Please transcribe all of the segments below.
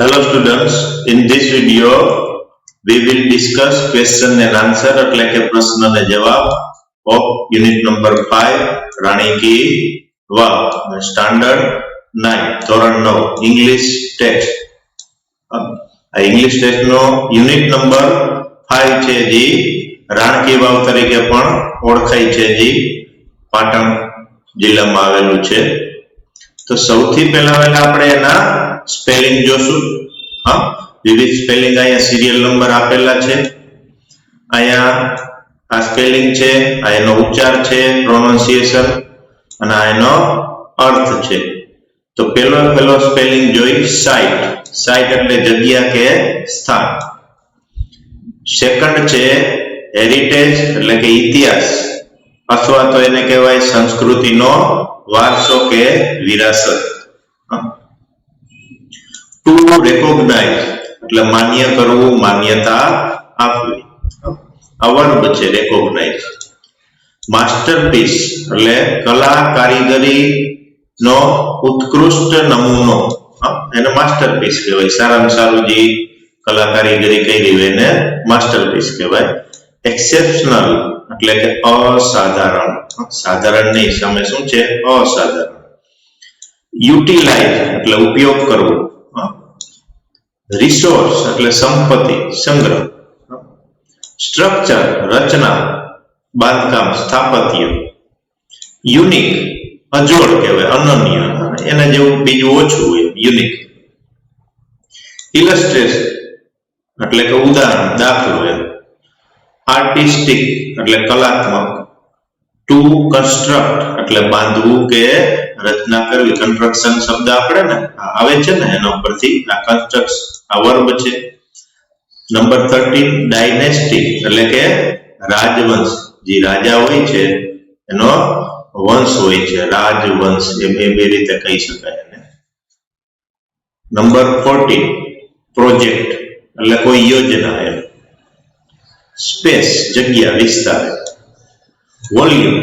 Hello students, in this video we will discuss question and answer એટલે કે પ્રશ્ન અને જવાબ of unit number 5 રાણી की વાવ standard 9 ધોરણ 9 English text આ English text નો unit number 5 છે જે રાણકી વાવ તરીકે પણ ઓળખાય છે જે પાટણ જિલ્લામાં આવેલું છે તો સૌથી પહેલા આપણે એના સ્પેલિંગ જોશું હા વિવિધ સ્પેલિંગ અહીંયા સિરિયલ નંબર આપેલા છે અહીંયા આ સ્પેલિંગ છે આ એનો ઉચ્ચાર છે પ્રોનન્સિએશન અને આ એનો અર્થ છે તો પહેલો સ્પેલિંગ જોઈ સાઇટ એટલે જગ્યા કે સ્થાન સેકન્ડ છે હેરિટેજ એટલે કે ઇતિહાસ અથવા તો એને કહેવાય સંસ્કૃતિનો વારસો કે વિરાસત ટુ રેકોગ્નાઇઝ એટલે માન્ય કરવું માન્યતા આપવી આ વર્બ છે રેકોગ્નાઇઝ માસ્ટરપીસ એટલે કલા કારીગરીનો ઉત્કૃષ્ટ નમૂનો એને માસ્ટરપીસ કહેવાય સારામાં સારું જે કલા કારીગરી કરી હોય એને માસ્ટરપીસ કહેવાય એક્સેપ્શનલ એટલે કે અસાધારણ સાધારણ નહીં સામે શું છે અસાધારણ યુટિલાઇઝ એટલે ઉપયોગ કરવો રિસોર્સ એટલે સંપત્તિ સંગ્રહ સ્ટ્રક્ચર રચના બાંધકામ સ્થાપત્ય યુનિક અજોડ કહેવાય અનન્ય એના જેવું બીજું ઓછું હોય યુનિક ઇલસ્ટ્રેશન એટલે કે ઉદાહરણ દાખલો એમ આર્ટિસ્ટિક એટલે કલાત્મક ટુ કન્સ્ટ્રક્ટ એટલે બાંધવું કે રચના કરવી કન્સ્ટ્રક્શન શબ્દ આપણે ને આવે છે ને એના ઉપરથી આ કન્સ્ટ્રક્ટ આ વર્બ છે નંબર 13 ડાયનેસ્ટી એટલે કે રાજવંશ જે રાજા હોય છે એનો વંશ હોય છે રાજવંશ એ બે રીતે કહી શકાય એને નંબર 14 પ્રોજેક્ટ એટલે કોઈ યોજના એમ સ્પેસ જગ્યા વિસ્તાર વોલ્યુમ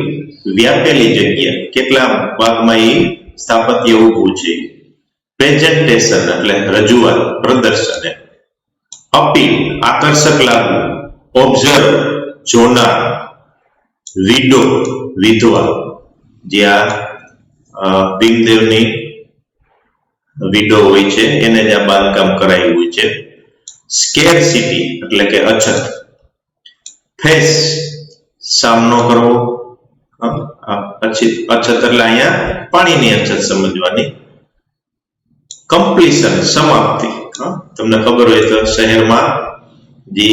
વ્યાપેલી જગ્યા કેટલા ભાગમાં એ સ્થાપત્ય ઊભું છે પ્રેઝન્ટેશન એટલે રજૂઆત પ્રદર્શન અપીલ આકર્ષક લાગવું ઓબ્ઝર્વ જોનાર વિડો વિધવા જે આ ભીમદેવની વિડો હોય છે એને જ આ બાંધકામ કરાયું છે સ્કેરસિટી એટલે કે અછત ફેસ સામનો કરવો પછી અછત એટલે અહીંયા પાણીની અછત સમજવાની કમ્પ્લીશન સમાપ્તિ તમને ખબર હોય તો શહેરમાં જે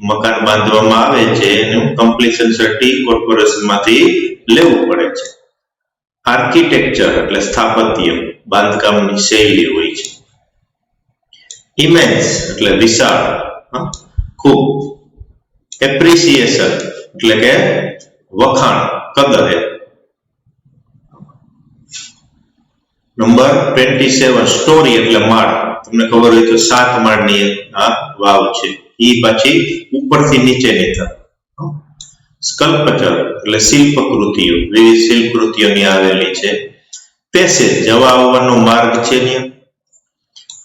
મકાન બાંધવામાં આવે છે એનું કમ્પ્લીશન સર્ટી કોર્પોરેશનમાંથી લેવું પડે છે આર્કિટેક્ચર એટલે સ્થાપત્ય બાંધકામની શૈલી હોય છે ઇમેન્સ એટલે વિશાળ ખૂબ એપ્રિસિએશન એટલે કે વખાણ કદર નંબર 27 સ્ટોરી એટલે માળ તમને ખબર હોય તો 7 માળની આ વાવ છે એ પછી ઉપરથી નીચેની તરફ સ્કલ્પચર એટલે શિલ્પકૃતિઓ વિવિધ શિલ્પકૃતિઓની આવેલી છે પેસેજ જવા આવવાનો માર્ગ છે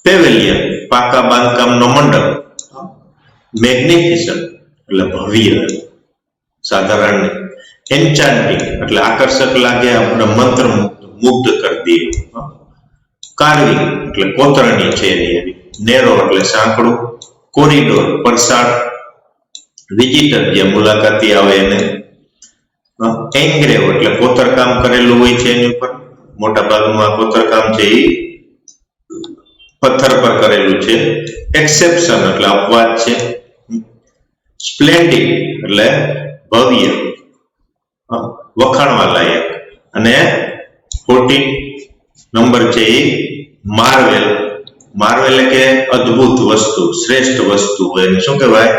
પેવેલિયન પાકા બાંધકામનો મંડપ મેગ્નિફિસન્ટ એટલે ભવ્ય સાધારણ એન્ચાન્ટિંગ એટલે આકર્ષક લાગે આપણે મંત્ર મુગ્ધ કરી દે કાર્વિંગ એટલે કોતરણી છે એની નેરો એટલે સાંકડું કોરિડોર પરસાળ વિઝિટર જે મુલાકાતી આવે એને એન્ગ્રેવ એટલે કોતરકામ કરેલું હોય છે એની ઉપર મોટા ભાગમાં કોતરકામ છે એ પથ્થર પર કરેલું છે એક્સેપ્શન એટલે અપવાદ છે સ્પ્લેન્ડિડ એટલે ભવ્ય વખાણવા લાયક અને 14 નંબર છે એ માર્વેલ કે અદ્ભુત વસ્તુ શ્રેષ્ઠ વસ્તુ એને શું કહેવાય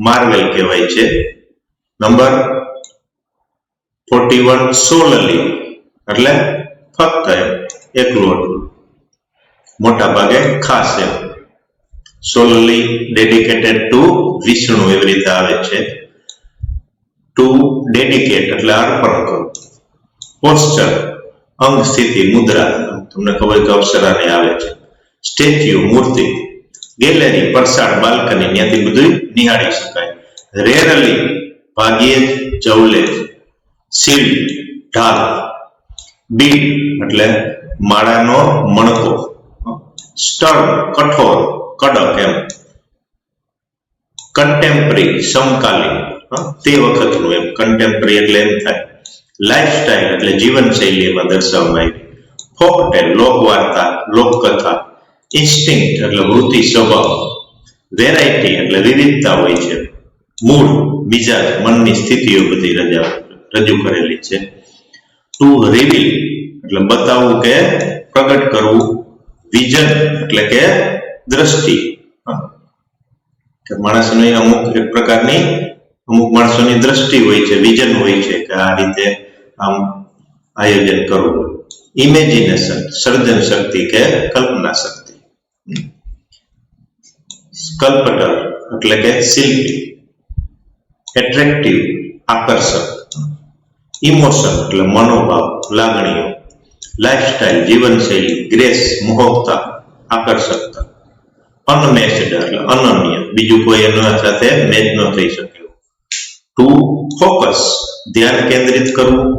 માર્વેલ કહેવાય છે નંબર 41 સોલલી એટલે ફક્ત એકલું મોટા ભાગે ખાસ એમ સોલલી ડેડિકેટેડ ટુ વિષ્ણુ એવી રીતે આવે છે ટુ ડેડિકેટ એટલે અર્પણ કરવું પોસ્ચર અંગ સ્થિતિ મુદ્રા તમને ખબર તો અપ્સરાની આવે છે સ્ટેચ્યુ મૂર્તિ ગેલેરી પરસાળ બાલ્કની ત્યાંથી બધું નિહાળી શકાય. રેરલી ભાગ્યે જ જવલે જ. શિલ્ડ ઢાલ. બીડ એટલે માળાનો મણકો. સ્ટર્ન કઠોર કડક એમ. કન્ટેમ્પરરી સમકાલીન તે વખતનું એમ. કન્ટેમ્પરરી એટલે એમ થાય. લાઇફસ્ટાઇલ એટલે જીવનશૈલીમાં દર્શાવવામાં આવી. ફોકટેલ લોકવાર્તા લોકકથા. ઇન્સ્ટિંક્ટ એટલે વૃત્તિ સ્વભાવ. વેરાયટી એટલે વિવિધતા હોય છે. મૂળ મિજાજ મનની સ્થિતિઓ બધી રજૂ કરેલી છે. ટુ રિવીલ એટલે બતાવવું કે પ્રગટ કરવું. વિઝન એટલે કે દ્રષ્ટિ. કે માણસની અમુક એક પ્રકારની અમુક માણસોની દ્રષ્ટિ હોય છે, વિઝન હોય છે કે આ રીતે આમ આયોજન કરવું. ઇમેજિનેશન સર્જન શક્તિ કે કલ્પના શક્તિ. સ્કલ્પટર એટલે કે શિલ્પી. એટ્રેક્ટિવ આકર્ષક. ઇમોશન એટલે મનોભાવ લાગણીઓ. લાઇફસ્ટાઇલ જીવનશૈલી. ગ્રેસ મોહકતા આકર્ષકતા. અનમેચ્ડ એટલે અનન્ય, બીજું કોઈ એના સાથે મેચ ન થઈ શકે. ટુ ફોકસ ધ્યાન કેન્દ્રિત કરવું.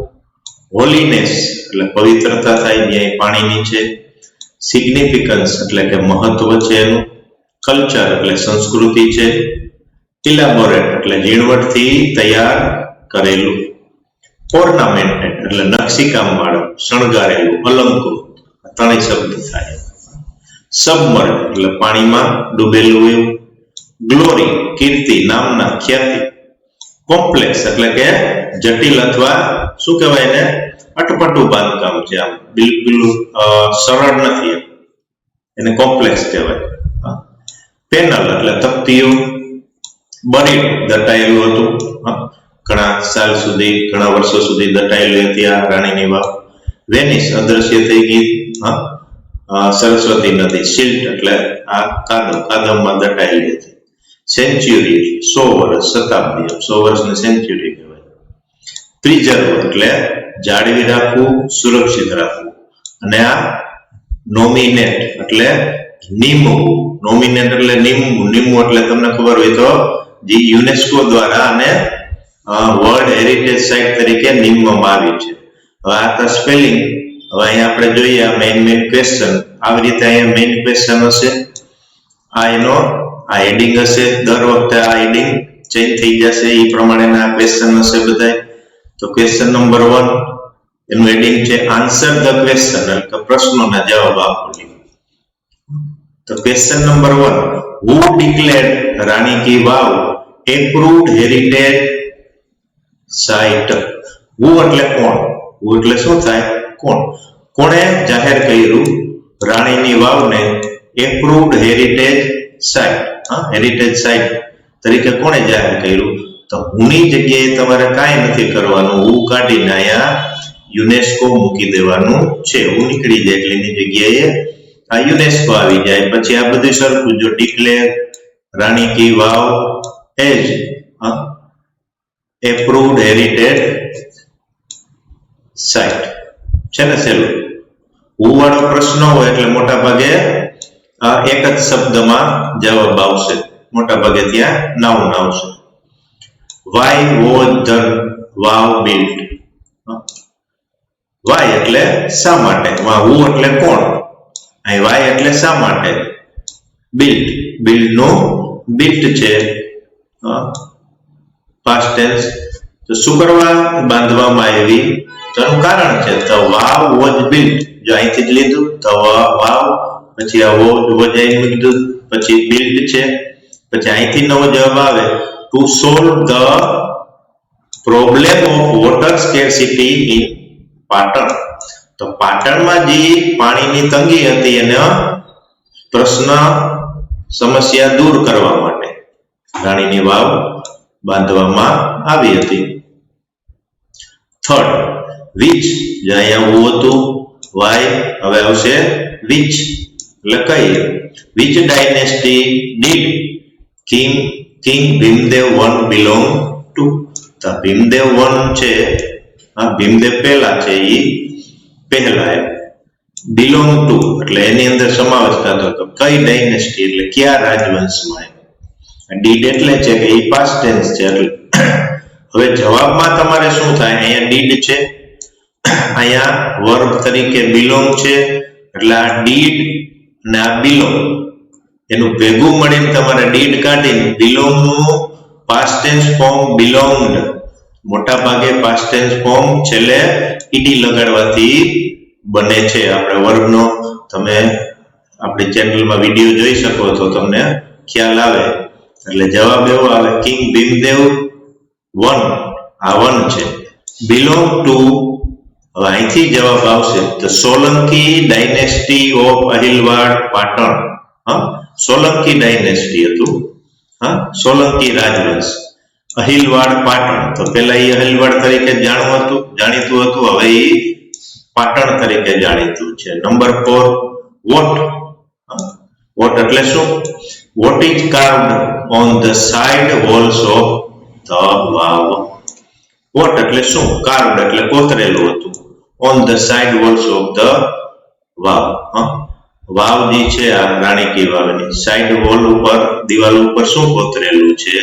હોલીનેસ એટલે પવિત્રતા થાય જ્યાં પાણી નીચે. સિગ્નિફિકન્સ એટલે કે મહત્વ છે એનું. કલ્ચર એટલે સંસ્કૃતિ છે. ઇલાબોરેટ એટલે ઝીણવટથી તૈયાર કરેલું. ઓર્નામેન્ટેડ એટલે નકશીકામ વાળું, શણગારેલું, અલંકૃત. ત્રણેય શબ્દ થાય. સબમર્જ એટલે પાણીમાં ડૂબેલું એવું. ગ્લોરી કીર્તિ, નામના, ખ્યાતિ. કોમ્પ્લેક્સ એટલે કે જટિલ અથવા શું કહેવાય ને અટપટું બાંધકામ છે, આમ બિલકુલ સરળ નથી, એને કોમ્પ્લેક્સ કહેવાય. પેનલ એટલે તકતીઓ. બરીડ દટાયેલું હતું, ઘણા સાલ સુધી ઘણા વર્ષો સુધી દટાયેલી હતી આ રાણીની વાવ. વેનિસ અદ્રશ્ય થઈ ગઈ. સરસ્વતી નદી. શિલ્ટ એટલે આ કાદવમાં દટાયેલી હતી. સેન્ચ્યુરી 100 વર્ષ, શતાબ્દી, 100 વર્ષની સેન્ચ્યુરી કહેવાય. પ્રિઝર્વ એટલે જાળવી રાખવું, સુરક્ષિત રાખવું. અને આ નોમિનેટ એટલે નિમવું. નોમિનેટ એટલે નિમવું. નિમવું એટલે તમને ખબર હોય તો જે યુનેસ્કો દ્વારા અને વર્લ્ડ હેરિટેજ સાઇટ તરીકે નિમવામાં આવી છે. હવે આ તો સ્પેલિંગ. હવે અહીંયા આપણે જોઈએ આ મેઇન ક્વેશ્ચન. આવી રીતે અહીંયા મેઇન ક્વેશ્ચન હશે. આ એનો આ હેડિંગ હશે. દર વખતે આ હેડિંગ ચેન્જ થઈ જશે, એ પ્રમાણેના ક્વેશ્ચન હશે બધા. તો ક્વેશ્ચન નંબર 1 એનું હેડિંગ છે આન્સર ધ ક્વેશ્ચન, એટલે કે પ્રશ્નોના જવાબ આપો. તો ક્વેશ્ચન નંબર 1, હુ ડિક્લેર્ડ રાણી કી વાવ એપ્રુવ્ડ હેરિટેજ સાઇટ? હુ એટલે કોણ? હુ એટલે શું થાય? કોણ. કોણે જાહેર કર્યું રાણીની વાવને એપ્રુવ્ડ હેરિટેજ સાઇટ? હેરિટેજ સાઇટ તરીકે કોણે જાહેર કર્યું? તો હુની જગ્યાએ તમારે કાંઈ નથી કરવાનું. હુ કાઢીને અહીંયા યુનેસ્કો મૂકી દેવાનું છે. હું નીકળી જાય એટલે એની જગ્યાએ આ યુનેસ્કો આવી જાય. પછી આ બધું સરખું. જો ડિક્લેર રાણી કી વાવ એજ એપ્રુવ્ડ હેરિટેજ સાઇટ છે ને સહેલું. હુ વાળો પ્રશ્ન હોય એટલે મોટા ભાગે એક જ શબ્દમાં જવાબ આવશે. મોટા ભાગે ત્યાં નાઉન આવશે. Why was the vav built? Why એટલે શા માટે. હુ એટલે કોણ, અહીં વાય એટલે શા માટે. બિલ્ટ, બિલ્ડ નું બિલ્ટ છે પાસ્ટ ટેન્સ. તો શું કરવા બાંધવામાં આવી? તો એનું કારણ છે. The vav was built. જો અહીંથી જ લીધું ધ વાવ, પછી આ વોઝ અહીં લીધું, પછી બિલ્ટ છે, પછી અહીંથી નવો જવાબ આવે to solve the problem of water scarcity in Patan. તો પાટણમાં જે પાણીની તંગી હતી એને પ્રશ્ન સમસ્યા દૂર કરવા માટે રાણીની વાવ બાંધવામાં આવી હતી. Third, which. જે અહીંયા હું હતું વાય, હવે આવશે વિચ એટલે કઈ. Which dynasty did king Bhimdev one belong two? તો ભીમદેવ વન છે, ભીમદેવ પહેલા છે, એ પહેલા બિલોંગ ટુ એટલે એની અંદર સમાવેશ થતો હતો કઈ ડાયનેસ્ટી એટલે કયા રાજવંશમાં. ડીડ એટલે છે કે એ પાસ્ટ ટેન્સ છે એટલે હવે જવાબમાં તમારે શું થાય, અહીંયા ડીડ છે, અહીંયા વર્બ તરીકે બિલોંગ છે એટલે આ ડીડ અને આ બિલોંગ એનું ભેગું મળીને તમારે ડીડ કાઢીને બિલોંગ નું પાસ્ટ ટેન્સ ફોર્મ બિલોંગ્ડ, મોટા ભાગે પાસ્ટ ટેન્સ ફોર્મ છેલ્લે ઈડી લગાડવાથી બને છે. આપણે વર્બનો તમે આપણી ચેનલમાં વિડીયો જોઈ શકો તો તમને ખ્યાલ આવે. એટલે જવાબ એવો આવે કિંગ ભીમદેવ વન, આ વન છે. બિલોંગ ટુ, હવે અહીંથી જવાબ આવશે તો Solanki dynasty of Ahilwad Patan. Solanki dynasty હતું, સોલંકી રાજવંશ, અહિલવાડ પાટણ. તો પેલા એ અહિલવાડ તરીકે જાણીતું હતું, હવે એ પાટણ તરીકે જાણીતું છે. Number 4 vote. વોટ એટલે શું? What is carved on the side walls of the vav. What એટલે શું? કાર્વડ એટલે કોતરેલું હતું, on the side walls of the vav. વાવ જે છે આ રાણી કી વાવની સાઇડ વોલ ઉપર, દિવાલ ઉપર શું કોતરેલું છે?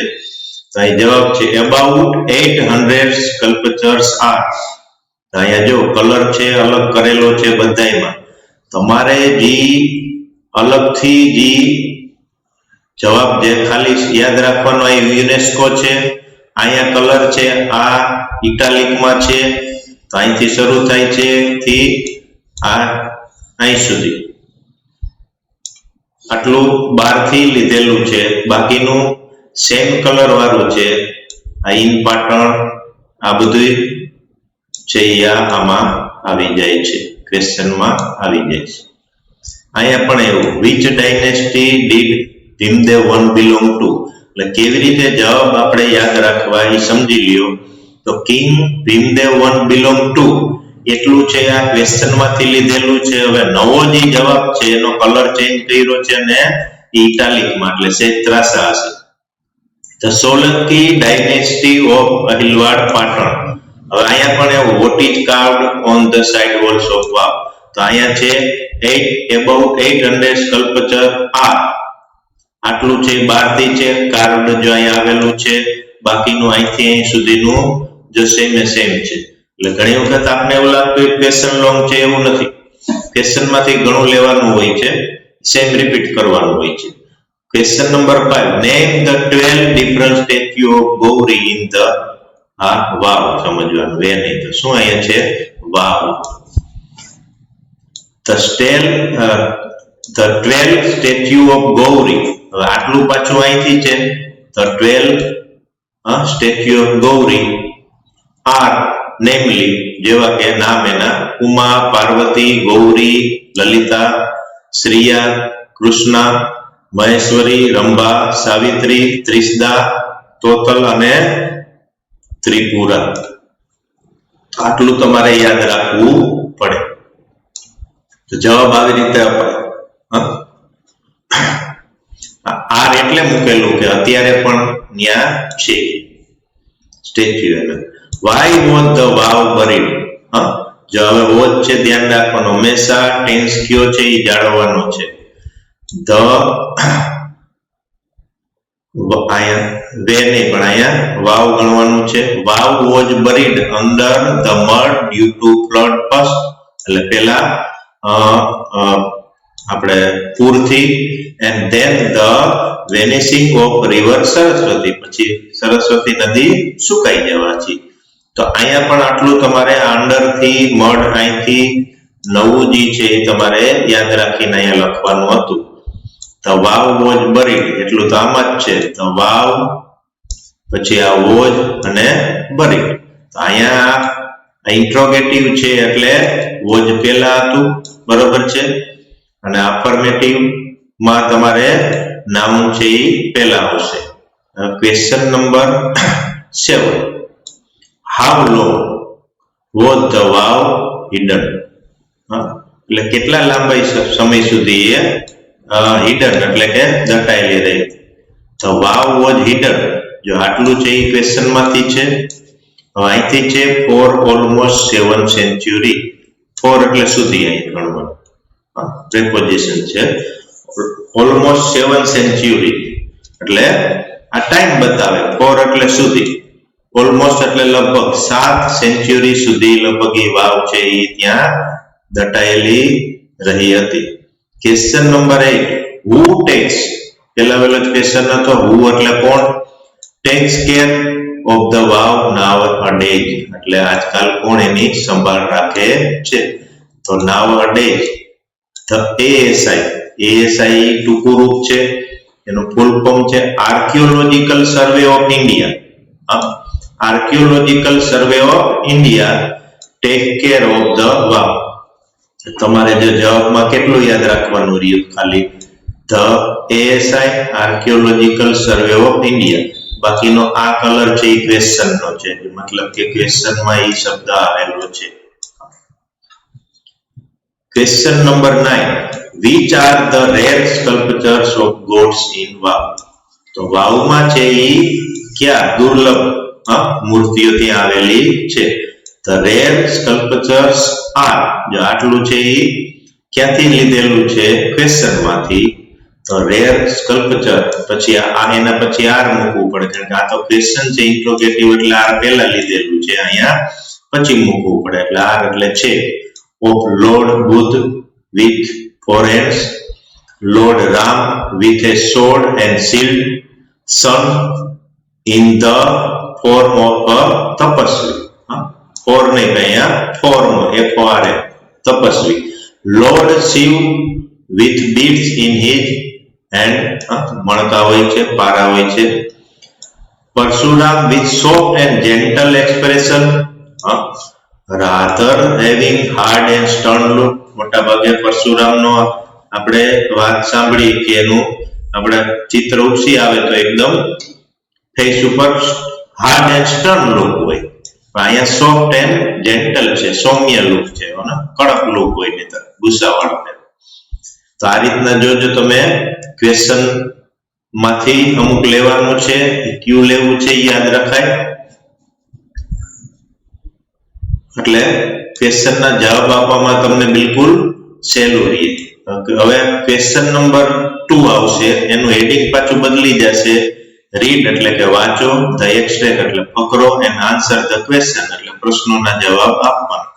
તો અહીં જવાબ છે અબાઉટ 800 સ્કલ્પચર્સ આર. અહીંયા જો કલર છે અલગ કરેલો છે બધાયમાં. તમારે જે અલગથી જે જવાબ જે ખાલી યાદ રાખવાનો એ યુનેસ્કો છે, અહીંયા કલર છે, આ ઇટાલિકમાં છે, તો અહીંથી શરૂ થાય છે થી આ અહીં સુધી આટલું બહારથી લીધેલું છે, બાકીનું સેમ કલર વાળું છે. આ ઇન પાટણ આ બધું છે આમાં આવી જાય છે, ક્વેશ્ચનમાં આવી જાય છે. અહીંયા પણ એવું which dynasty did Bhimdev one belong two, એટલે કેવી રીતે જવાબ આપણે યાદ રાખવા એ સમજી લ્યો. તો king Bhimdev one belong two એટલું છે આ ક્વેશ્ચનમાંથી લીધેલું છે. હવે નવો જે જવાબ છે એનો કલર ચેન્જ કર્યો છે અને ઇટાલિકમાં એટલે સેજ ત્રાસા હશે. તો સોલંકી ડાયનેસ્ટી ઓફ અહિલવાડ પાટણ. હવે અહીંયા પણ એવું what is carved on the side walls of vav. તો અહીંયા છે 800 સ્કલ્પચર આર, આટલું છે બહારથી છે, કાર્વડ જો અહીંયા આવેલું છે, બાકીનું અહીંથી અહીં સુધીનું જો સેમ છે. એટલે ઘણી વખત આપણે એવું લાગતું ક્વેશ્ચન લોંગ છે, એવું નથી. ક્વેશ્ચન માંથી ઘણું લેવાનું હોય છે, સેમ રિપીટ કરવાનું હોય છે. Question number 5 name the 12 different statue of Gauri in the vav. સમજવાનું વે નહીં તો શું અહીંયા છે વાવ. the 12 statue of Gauri. હવે આટલું પાછું અહીંથી છે the 12 statue of Gauri are namely, જેવા કે નામ એના ઉમા, પાર્વતી, ગૌરી, લલિતા, શ્રીયા, કૃષ્ણા, મહેશ્વરી, રંભા, સાવિત્રી, ત્રિશદા, તોતલ અને ત્રિપુરા. આટલું તમારે યાદ રાખવું પડે. તો જવાબ આવી રીતે અપાય. આર એટલે મૂકેલું કે અત્યારે પણ ત્યાં છે સ્ટેચ્યુ. એને why was the vav buried. જો હવે વોઝ છે ધ્યાન રાખવાનું, હંમેશા ટેન્સ કયો છે એ જાળવવાનો છે. ધ અહીંયા વે નહીં પણ અહીંયા વાવ ગણવાનું છે. Vav was buried under the mud due to flood first, એટલે પેલા આપણે પૂરથી, and then the vanishing of river Saraswati, પછી સરસ્વતી નદી સુકાઈ જવાથી. તો અહીંયા પણ આટલું તમારે અંડર થી મડ અહીંથી નવું જે છે એ તમારે યાદ રાખીને અહીંયા લખવાનું હતું. The વાવ વોઝ બરીડ એટલું તો આમાં જ છે. The વાવ પછી આ વોઝ અને બરીડ. તો અહીંયા ઇન્ટ્રોગેટિવ છે એટલે વોઝ પહેલા હતું, બરોબર છે, અને અફર્મેટિવ માં તમારે નાઉન છે એ પહેલા આવશે. Question number 7 how long was the vav hidden. એટલે કેટલા લાંબા સમય સુધી એ હિડન એટલે કે દટાયેલી રહી. ધ વાવ વોઝ હિડન, જો આટલું છે એ ક્વેશ્ચન માંથી છે. હવે અહીંથી છે ફોર ઓલમોસ્ટ 7 સેન્ચુરી. 4 એટલે સુધી અહીં ગણવાનું. પ્રેપોઝિશન છે. ઓલમોસ્ટ 7 સેન્ચુરી એટલે આ ટાઈમ બતાવે. ફોર એટલે સુધી, ઓલમોસ્ટ એટલે લગભગ 7 સેન્ચુરી સુધી લગભગ એ વાવ છે એ ત્યાં દટાયેલી રહી હતી. ક્વેશ્ચન નંબર 8, હુ ટેક્સ, પેલા વેલો ક્વેશ્ચન હતો હુ એટલે કોણ, takes care of the vav nowadays એટલે આજકાલ કોણ એની સંભાળ રાખે છે. તો nowadays the ASI ટૂંકું રૂપ છે, એનું ફૂલ ફોર્મ છે archaeological survey of India. Archaeological survey of India take care of the vav. તમારે જે જવાબમાં કેટલું યાદ રાખવાનું રહ્યું, ખાલી the ASI archaeological survey of India. બાકીનો આ કલર છે એ ક્વેશ્ચન નો છે, મતલબ કે ક્વેશ્ચનમાં એ શબ્દ આવેલો છે. Question number 9, which are the rare sculptures of gods in વાવ. તો વાવમાં છે એ ક્યાં દુર્લભ મૂર્તિઓ ત્યાં આવેલી છે. The rare sculptures are, જો આટલું છે એ ક્યાંથી લીધેલું છે, ક્વેશ્ચન માંથી. તો રેર સ્કલ્પચર પછી એના પછી આર મૂકવું પડે, કારણ કે આ તો ક્વેશ્ચન છે ઇન્ટ્રોગેટિવ એટલે આર પહેલા લીધેલું છે, અહીંયા પછી મૂકવું પડે એટલે આર એટલે છે. Of lord Buddha with 4 hands, Lord Ram with a sword and shield, sun in the form of a tapasvi. For નહીં અહીંયા form FOR tapasvi. Lord Shiv with beads in his hand, મણકા હોય છે, પારા હોય છે. Parsuram with soft and gentle expression, rather having hard and stern look. મોટા ભાગે પરશુરામનો આપણે વાત સાંભળી કે એનું આપણે ચિત્ર ઉપસી આવે તો એકદમ ફેસ ઉપર હાર્ડ એન્ડ સ્ટર્ન લુક હોય, અહીંયા સોફ્ટ એન્ડ જેન્ટલ છે, સૌમ્ય લુક છે, કડક લુક હોય નહીં તો ગુસ્સાવાળો. તો આ રીતના જોજો તમે ક્વેશ્ચન માંથી અમુક લેવાનું છે, ક્યુ લેવું છે યાદ રખાય એટલે ક્વેશ્ચનના જવાબ આપવામાં તમને બિલકુલ સહેલું રહે. હવે ક્વેશ્ચન નંબર 2 આવશે, એનું હેડિંગ પાછું બદલી જશે. રીડ એટલે કે વાંચો, ધ એક્સ્ટ્રેક્ટ એટલે ફકરો, એન્ડ આન્સર ધ ક્વેશ્ચન એટલે પ્રશ્નોના જવાબ આપવાના.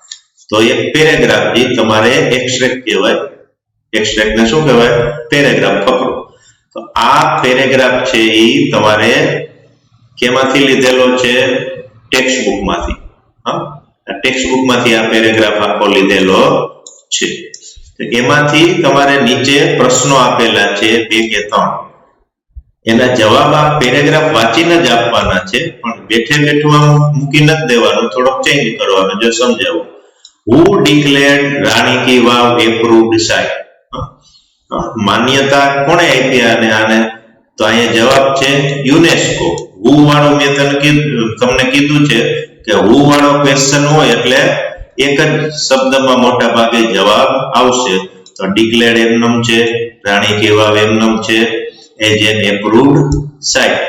તો એક પેરેગ્રાફ જે તમારે એક્સ્ટ્રેક્ટ કહેવાય, એક્સ્ટ્રેક્ટ ને શું કહેવાય, પેરેગ્રાફ, ફકરો. તો આ પેરેગ્રાફ છે એ તમારે કેમાંથી લીધેલો છે, ટેક્સ્ટ બુકમાંથી. ટેક્સ્ટ બુકમાંથી આ પેરેગ્રાફ આખો લીધેલો છે. એમાંથી તમારે નીચે પ્રશ્નો આપેલા છે 2 કે 3, એના જવાબ આ પેરેગ્રાફ વાંચીને જ આપવાના છે, પણ બેઠે બેઠું આમ મૂકી નથી દેવાનું, થોડોક ચેન્જ કરવાનો. જો સમજાવું, હુ ડિક્લેર્ડ રાણી કી વાવ એપ્રુવ્ડ સાઇટ, માન્યતા કોણે આપી આને, તો અહીંયા જવાબ છે યુનેસ્કો. હુ વાળો મેં તમને કીધું છે કે હુ વાળો ક્વેશ્ચન હોય એટલે એક જ શબ્દમાં મોટા ભાગે જવાબ આવશે. તો ડિક્લેર્ડ એમનેમ છે, રાણી કી વાવ એમનેમ છે, એજ એન એપ્રુવ્ડ સાઇટ.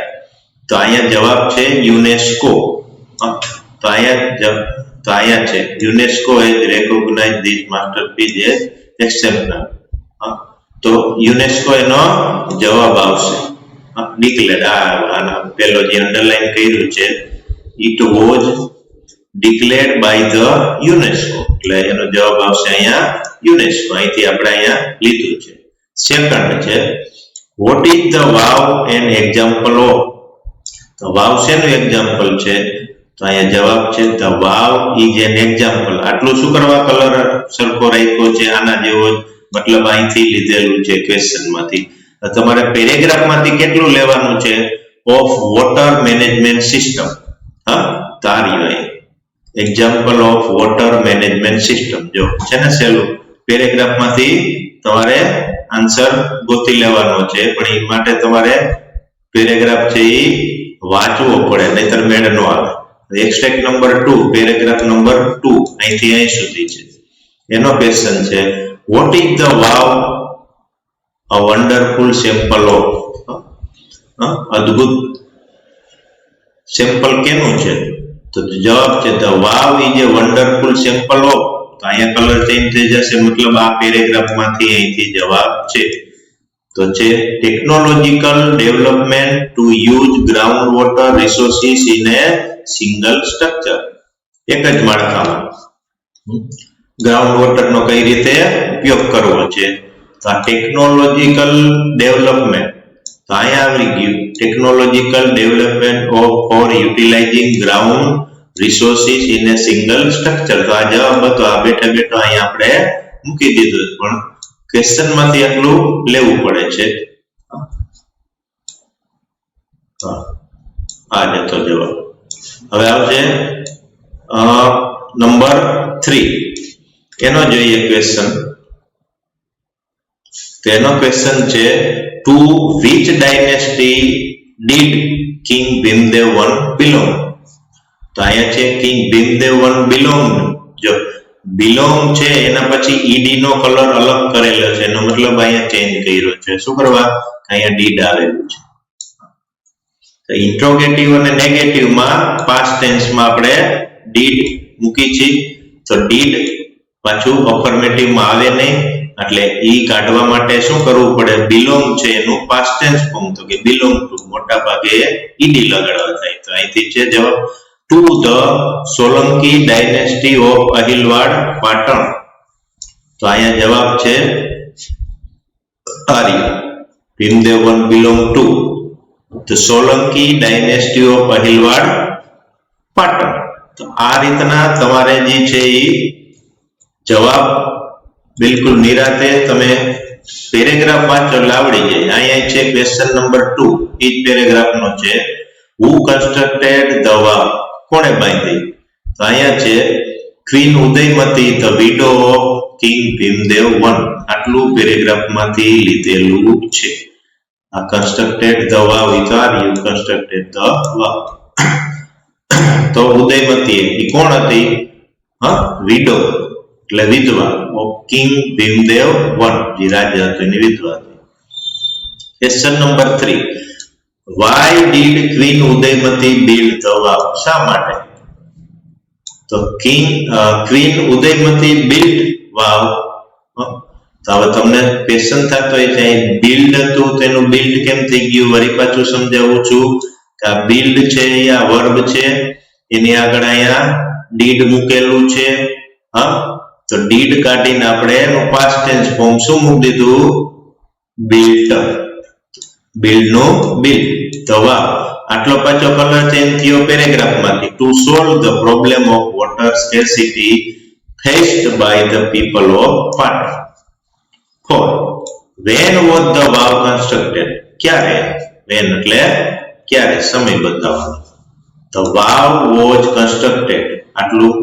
તો અહીંયા જવાબ છે યુનેસ્કો. તો અહીંયા છે UNESCO has recognised this masterpiece as exceptional. તો યુનેસ્કો એનો જવાબ આવશે. ડિક્લેર્ડ આના પેલો જે અંડરલાઈન કર્યું છે, it was declared by the UNESCO એટલે એનો જવાબ આવશે અહીંયા યુનેસ્કો. અહીંથી આપણે અહીંયા લીધું છે. સેકન્ડ છે what is the wow an example of. તો વાવ શેનું એક્ઝામ્પલ છે, તો અહીંયા જવાબ છે the wow is an example. આટલું શું કરવા કલર સરખો રાખ્યો છે, આના જેવો જ, મતલબ અહીંથી લીધેલું છે ક્વેશ્ચનમાંથી. તમારે પેરેગ્રાફમાંથી કેટલું લેવાનું છે, ઓફ વોટર મેનેજમેન્ટ સિસ્ટમ. તાર્યો example of water management system. જો છે ને સહેલું, પેરેગ્રાફમાંથી તમારે આન્સર ગોતી લેવાનો છે, પણ એ માટે તમારે પેરેગ્રાફ છે એ વાંચવો પડે, નહીતર મેળ ન આવે. એક્સ્ટ્રેક્ટ નંબર 2, પેરેગ્રાફ નંબર 2 અહીંથી અહીં સુધી છે. એનો ક્વેશ્ચન છે what is the vav a wonderful sample of. અદ્ભુત સેમ્પલ કેનું છે, તો જવાબ છે the vav is a wonderful sample of. તો અહીંયા કલર ચેન્જ થઈ જશે, મતલબ આ પેરેગ્રાફમાંથી અહીંથી જવાબ છે. તો છે technological development to use ground water resources in a single structure. એક જ માળખામાં ગ્રાઉન્ડ વોટરનો કઈ રીતે ઉપયોગ કરવો છે. તો આ ટેકનોલોજીકલ ડેવલપમેન્ટ, તો અહીંયા આવી ગયું technological development for utilising ground resources in a single structure. તો આ જવાબ હતો, આ બેઠા બેઠો અહીંયા આપણે મૂકી દીધું, પણ ક્વેશ્ચન માંથી એટલું લેવું પડે છે. આ જતો જવાબ. હવે આવશે નંબર 3. એનો જોઈએ ક્વેશ્ચન. તો એનો ક્વેશ્ચન છે two which dynasty did king Bhimdev one belong. તો અહીંયા છે કિંગ ભીમદેવ વન બિલોંગ. જો બિલોંગ છે એના પછી ઈડી નો કલર અલગ કરેલો છે, એનો મતલબ અહીંયા ચેન્જ કર્યો છે. શું કરવા? અહીંયા ડીડ આવેલું છે. તો ઇન્ટ્રોગેટિવ અને નેગેટિવ માં પાસ્ટ ટેન્સ માં આપણે ડીડ મૂકી છે. તો ડીડ પાછું અફર્મેટિવ માં આવે નહીં, એટલે ઈ કાઢવા માટે શું કરવું પડે? બિલોંગ છે એનું પાસ્ટ ટેન્સ ફોર્મ, તો કે બિલોંગ ટુ, મોટા ભાગે ઈડી લગાડવા થાય. તો અહીંથી છે જવાબ to the Solanki dynasty of Ahilwad Patan. તો અહીંયા જવાબ છે આર્ય. Bhimdev one belong to the Solanki dynasty of Ahilwad Patan. તો આ રીતના તમારે જે છે એ જવાબ બિલકુલ નિરાતે તમે પેરેગ્રાફ વાંચો એટલે આવડી જાય. અહીંયા છે ક્વેશ્ચન નંબર 2, એ જ પેરેગ્રાફ નો છે. હુ કન્સ્ટ્રક્ટેડ ધ વાવ, કોણે બાંધી? તો અહીંયા છે queen Udayamati the widow of king Bhimdev one. આટલું પેરેગ્રાફ માંથી લીધેલું છે. આ constructed the vav is are you constructed the vav. તો ઉદયમતી એ કોણ હતી? વિડો એટલે વિધવા ઓફ કિંગ ભીમદેવ વન, જે રાજા હતો એની વિધવા હતી. Question number 3, why did queen Udayamati build the vav. શા માટે? તો ક્વીન ઉદયમતી બિલ્ડ વાવ. તો હવે તમને ક્વેશ્ચન થતો હોય છે બિલ્ડ હતું તેનું બિલ્ડ કેમ થઈ ગયું? વળી પાછું સમજાવું છું કે આ બિલ્ડ છે આ વર્બ છે, એની આગળ અહીંયા ડીડ મૂકેલું છે. તો ડીડ કાઢીને આપણે એનું પાસ્ટ ટેન્સ ફોર્મ શું મૂકી દીધું? બિલ્ટ. બિલ્ડ નું બિલ્ડ. તો વાવ. આટલો પાછો કલર ચેન્જ થયો પેરેગ્રાફ માંથી. To solve the problem of water scarcity faced by the people of Patan. 4, when was the vav constructed. ક્યારે? વેન એટલે ક્યારે, સમય બતાવવાનો. તો વાવ વોઝ કન્સ્ટ્રક્ટેડ, આટલું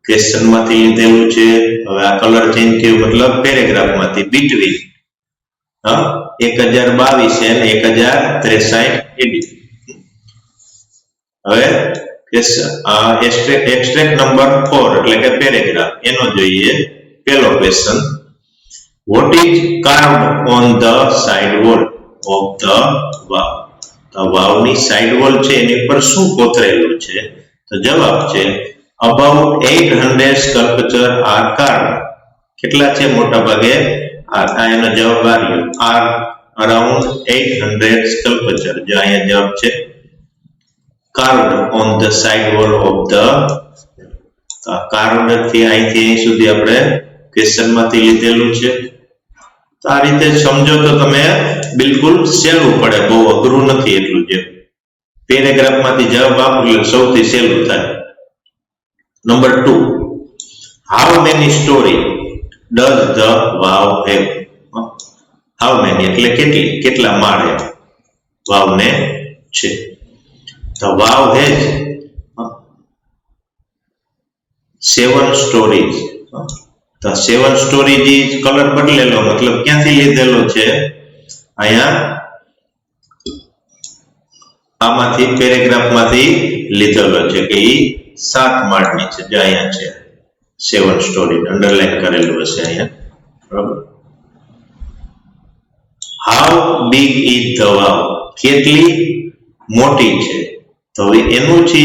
ક્વેશ્ચન માંથી લીધેલું છે. હવે આ કલર ચેન્જ થયો મતલબ પેરેગ્રાફ માંથી બિટવીન 1022 અને 1063 એડી. હવે એક્સ્ટ્રેક્ટ નંબર 4 એટલે કે પેરેગ્રાફ, એનો જોઈએ. પહેલો question, what is carved on the side wall of the vav. તો વાવની સાઇડ વોલ છે એની પર શું કોતરેલું છે? તો જવાબ છે about 800 sculpture are carved. કેટલા છે? મોટા ભાગે આ એનો જવાબ આવ્યો are around 800 sculpture. જો અહીંયા જવાબ છે carved on the side wall of the. carved થી અહીંથી અહીં સુધી આપણે ક્વેશ્ચન માંથી લીધેલું છે. તો આ રીતે સમજો તો તમે બિલકુલ સહેલું પડે, બહુ અઘરું નથી એટલું. જે પેરેગ્રાફ માંથી જવાબ આપો એટલે સૌથી સહેલું થાય. Number 2, how many storey does the vav have. How many એટલે કેટલી, કેટલા માળે વાવને છે. તો વાવ હેઝ 7 સ્ટોરીઝ. તો 7 સ્ટોરી જે કલર બદલેલો મતલબ ક્યાંથી લીધેલો છે? અહીંયા આમાંથી પેરેગ્રાફ માંથી લીધેલો છે કે ઈ 7 માળની છે. જે અહીંયા છે 7 સ્ટોરી અંડરલાઈન કરેલું હશે અહીંયા, બરાબર. હાઉ બિગ ઇઝ ધ વાવ, કેટલી મોટી છે. તો હવે એનું છે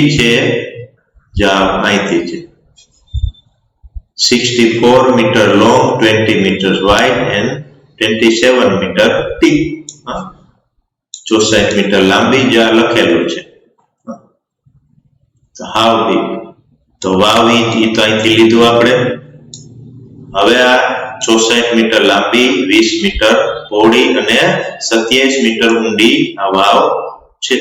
જવાબ અહીંથી છે 64 meter long, 20 meters wide and 27 meter deep. 64 metre લાંબી જે લખેલું છે. હાઉ ડીપ, તો વાવ એ તો અહીંથી લીધું આપણે. હવે આ 64 મીટર લાંબી, 20 મીટર પહોળી અને 27 મીટર ઊંડી આ વાવ છે.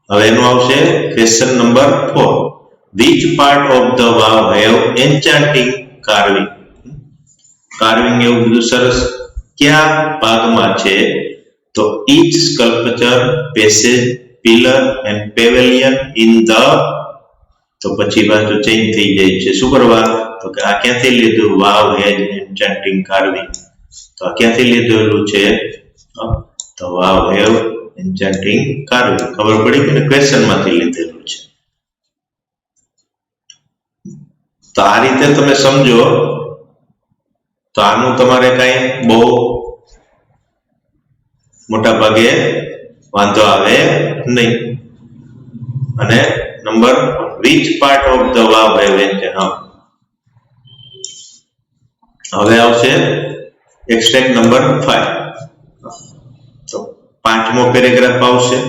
હવે એનું આવશે question number 4. Which part of the wow have enchanting carving? Carving એવું બધું સરસ કયા ભાગમાં છે? તો each sculpture, passage, pillar and pavilion in the, તો પછી પાછું ચેન્જ થઈ જાય છે. શું કરવા? તો કે આ ક્યાંથી લીધું? wow has enchanting carving. તો આ ક્યાંથી લીધેલું છે? તો wow have enchanting carving. ખબર પડી કે ક્વેશ્ચન માંથી લીધેલું છે. તો આ રીતે તમે સમજો તો આનું તમારે કઈ બહુ મોટા ભાગે વાંધો આવે નહીં. અને number which part of the wow have enchanting. હવે આવશે એક્સટ્રેક્ટ નંબર 5. તો પાંચમો પેરેગ્રાફ આવશે.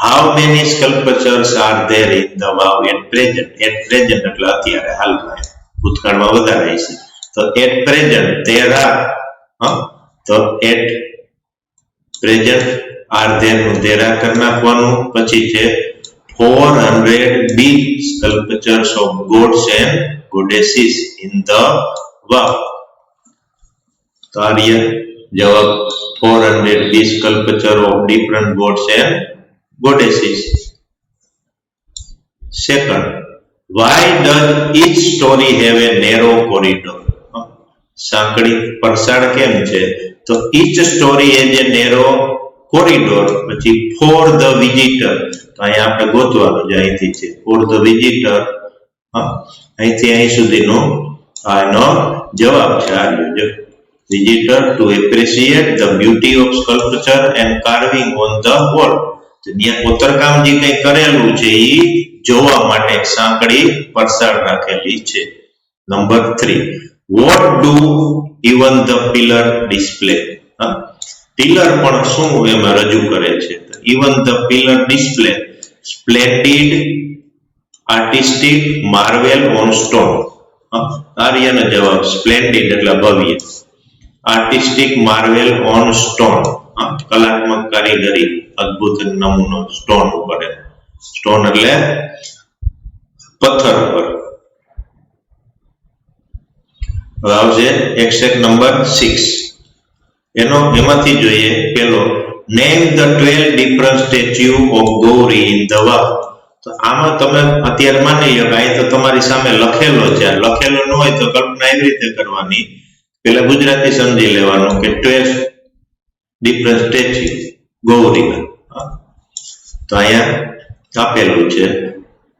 How many sculptures are there in the wow at present? At present એટલે અત્યારે હાલમાં, ભૂતકાળમાં વધારે છે. તો at present there are, તો at present are there નું there are કરી નાખવાનું. પછી છે 400 big sculptures of gods and goddesses in the wow. તો આ જવાબ 400 big sculpture of different gods and goddesses. Second, why does each story have a narrow corridor? સાંકડી પરસાળ કેમ છે? તો each story has a narrow corridor. પછી for the visitor, તો અહીંયા આપણે ગોતવાનું છે, અહીંથી છે for the visitor. અહીંથી અહીં સુધીનો આનો જવાબ છે. આ visitor to appreciate the beauty of sculpture and carving on the wall. કોતરકામ જે કઈ કરેલું છે એ જોવા માટે સાંકડી પરસાળ રાખેલી છે. Number 3, what do even the pillar display? Pillar પણ શું એમાં રજૂ કરે છે? even the pillar display splendid artistic marvel on stone. આર્યનો જવાબ સ્પ્લેન્ડિડ એટલે ભવ્ય, આર્ટિસ્ટિક માર્વેલ ઓન સ્ટોન, કલાત્મક કારીગરી, અદ્ભુત નમૂનો સ્ટોન ઉપર. સ્ટોન એટલે પથ્થર ઉપર. હવે આવશે એક્સેપ્ટ નંબર 6. એમાંથી જોઈએ પેલો, name the 12 different statue of Gauri in the wow. તો આમાં તમે અત્યારે માની લો કે અહીં તો તમારી સામે લખેલો છે. લખેલો ન હોય તો કલ્પના એવી રીતે કરવાની, પેલા ગુજરાતી સમજી લેવાનું કે 12 ડિફરન્ટ સ્ટેચ્યુ ગૌરીના. તો અહીંયા આપેલું છે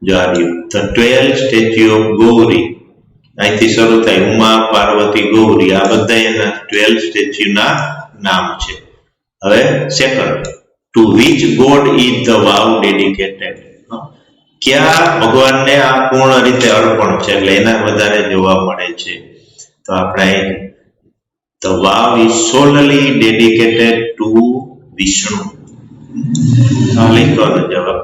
ધ 12 સ્ટેચ્યુ ઓફ ગૌરી. અહીંથી શરૂ થાય ઉમા, પાર્વતી, ગૌરી, આ બધા એના 12 સ્ટેચ્યુના નામ છે. હવે second, to which god is the vav dedicated? ક્યાં ભગવાનને આ પૂર્ણ રીતે અર્પણ છે, એટલે એના વધારે જોવા મળે છે. તો આપણે the vav is solely dedicated to Vishnu. લખવાનો જવાબ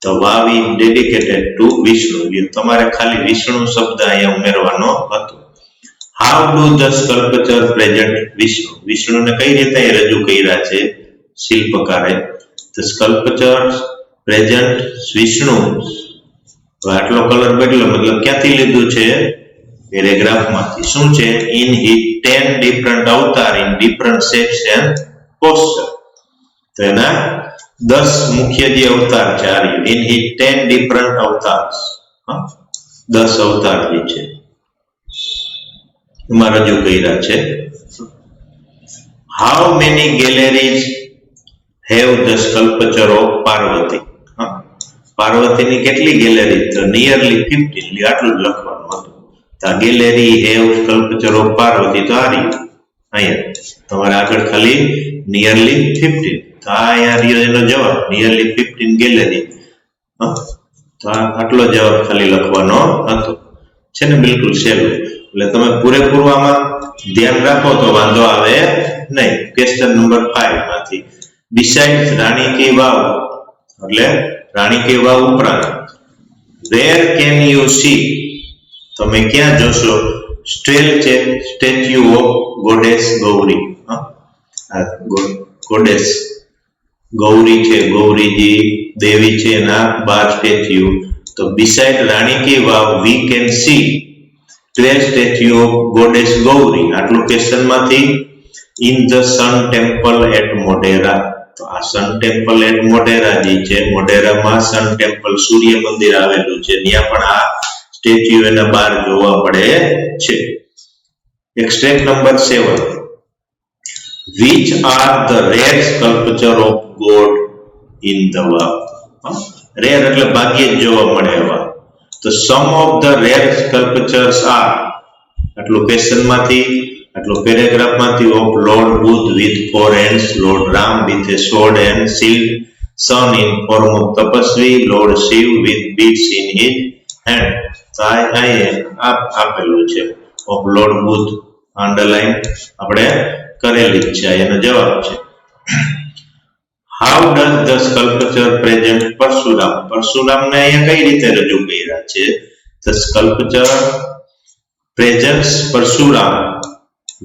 the vav is dedicated to Vishnu. તમારે ખાલી વિષ્ણુ શબ્દ અહીંયા ઉમેરવાનો હતો. How do the sculpture present Vishnu? વિષ્ણુને કઈ રીતે રજૂ કર્યા છે શિલ્પકારે? The sculpture present Vishnu. આટલો કલર બદલો મતલબ ક્યાંથી લીધું છે? પેરેગ્રાફમાંથી. શું છે? ઇન his 10 ડિફરન્ટ અવતાર in different shapes and posture. તો એના 10 મુખ્ય જે અવતાર છે ઇન his 10 ડિફરન્ટ અવતાર્સ, 10 અવતાર જે છે એમાં રજૂ કર્યા છે. How many galleries have the sculpture of Parvati? પાર્વતીની કેટલી ગેલેરી? તો નિયરલી 15. આટલું જ લખવાનું હતું. તો આ gallery have sculpture of Parvati તો આ રહ્યું. અહીંયા તમારે આગળ ખાલી નિયરલી 15. તો આ અહીંયા એનો જવાબ નિયરલી 15 ગેલેરી. તો આટલો જવાબ ખાલી લખવાનો હતો છે ને, બિલકુલ સહેલું. એટલે તમે પૂરેપૂરું આમાં ધ્યાન રાખો તો વાંધો આવે નહીં. ક્વેશ્ચન નંબર 5 માંથી બિસાઇડ્સ રાણી કી વાવ એટલે રાણી કી વાવ ઉપરાંત વેર કેન યુ સી તમે ક્યાં જોશો statue of goddess Gauri. Goddess Gauri છે, ગૌરીજી દેવી છે, એના 12 સ્ટેચ્યુ. તો beside Rani ki vav we can see 12 statue of goddess Gauri. આટલું ક્વેશ્ચન માંથી in the sun temple at Modhera. તો આ સન ટેમ્પલ એટ મોઢેરા જે છે, મોઢેરામાં સન ટેમ્પલ સૂર્ય મંદિર આવેલું છે, ત્યાં પણ આ સ્ટેચ્યુ એના 12 જોવા મળે છે. Extract number 7 which are the rare sculpture of God in the world. Rare એટલે ભાગ્યે જ જોવા મળે એવા. તો some of the rare sculptures are આટલું ક્વેશ્ચન માંથી આટલું પેરેગ્રાફ માંથી of Lord Buddha with 4 hands, Lord Ram with a sword and shield, sun in form of tapasvi, Lord Shiv with beads in his hand. તો આ આપેલું છે of Lord Buddha, underline આપણે કરેલી છે, એનો જવાબ છે. How does the sculpture present Parashuram. પરશુરામને અહીંયા કઈ રીતે રજૂ કર્યા છે? The sculpture presents Parashuram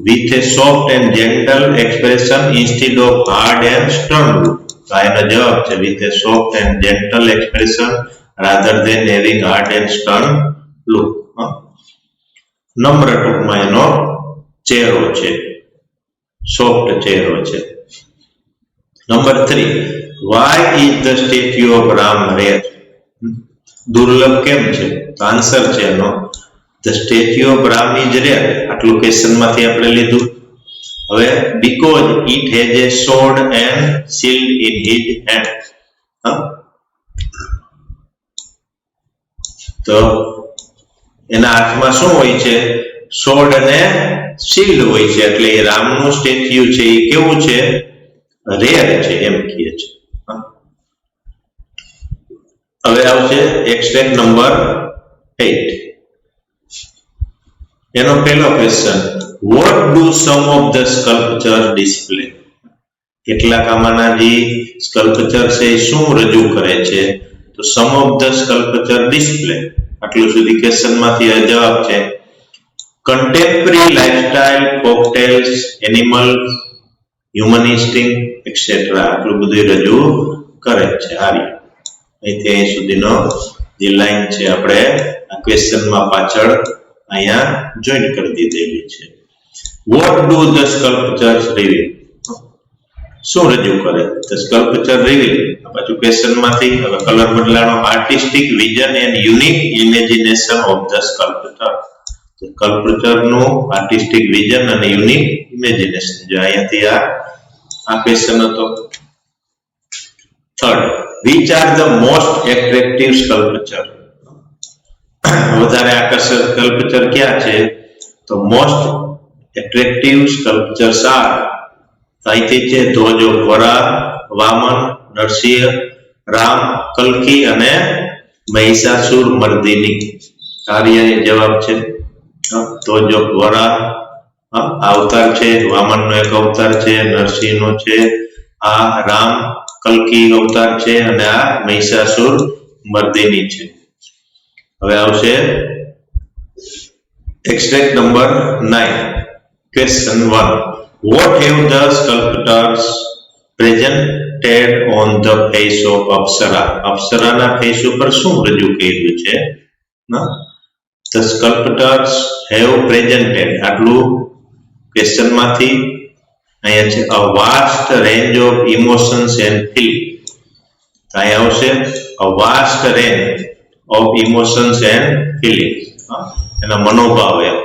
with a soft and gentle expression instead of hard and stern look. તો એનો જવાબ છે with a soft and gentle expression rather than having hard and stern look. નમ્ર ટૂંકમાં એનો ચહેરો છે, સોફ્ટ ચહેરો છે. Number 3 why is the statue of Ram rare? દુર્લભ કેમ છે? તો આન્સર છે એનો the statue of Ram is rare. આટલું ક્વેશ્ચન માંથી આપણે લીધું. હવે because it has a sword and shield in his hand. તો એના હાથમાં શું હોય છે? સોર્ડ અને શિલ્ડ હોય છે, એટલે એ રામનું સ્ટેચ્યુ છે એ કેવું છે? રેર છે એમ કહે છે. હવે આવશે એક્સ્ટ્રેક્ટ નંબર 8. એનો પહેલો question what do some of the sculpture display? કેટલાક આમાંના જે સ્કલ્પચર છે એ શું રજૂ કરે છે? તો some of the sculpture display આટલું સુધી ક્વેશ્ચન માંથી જવાબ છે contemporary lifestyle, cocktails, animals, humanistic etc. આટલું બધું રજૂ કરે છે. અહીંથી અહીં સુધીનો જે લાઈન છે આપણે આ ક્વેશ્ચનમાં પાછળ અહીંયા જોઈન કરી દીધેલી છે. what do the sculptures reveal? શું રજૂ કરે? the sculpture reveal આ પાછું ક્વેશ્ચન માંથી હવે કલર બદલાનો artistic vision and unique imagination of the sculptor. Sculpture નું આર્ટિસ્ટિક વિઝન અને યુનિક ઇમેજિનેશન જો અહીંયાથી આ ક્વેશ્ચન હતો. Third which are the most attractive sculpture? વધારે આકર્ષક સ્કલ્પચર ક્યાં છે? તો મોસ્ટ એટ્રેક્ટિવ સ્કલ્પચર્સ આર અહીંથી છે ધ્વજ ઓફ વરા, વામન, નરસિંહ, રામ, કલ્કી અને મહિષાસુર મર્દિની. કાર્યની જવાબ છે ધ્વજ ઓફ વરા અવતાર છે, વામનનો એક અવતાર છે, નરસિંહનો છે, આ રામ કલ્કી અવતાર છે અને આ મહિષાસુર મર્દિની છે. હવે આવશે extract number 9. Question 1 what have the sculptors presented on the face of apsara? અપ્સરાના ફેસ ઉપર શું રજૂ કર્યું છે? the sculptors have presented આટલું ક્વેશ્ચન માંથી અહીંયા છે a vast range of emotions and feelings. અહીંયા આવશે a vast range of emotions and feelings. એના મનોભાવ એમ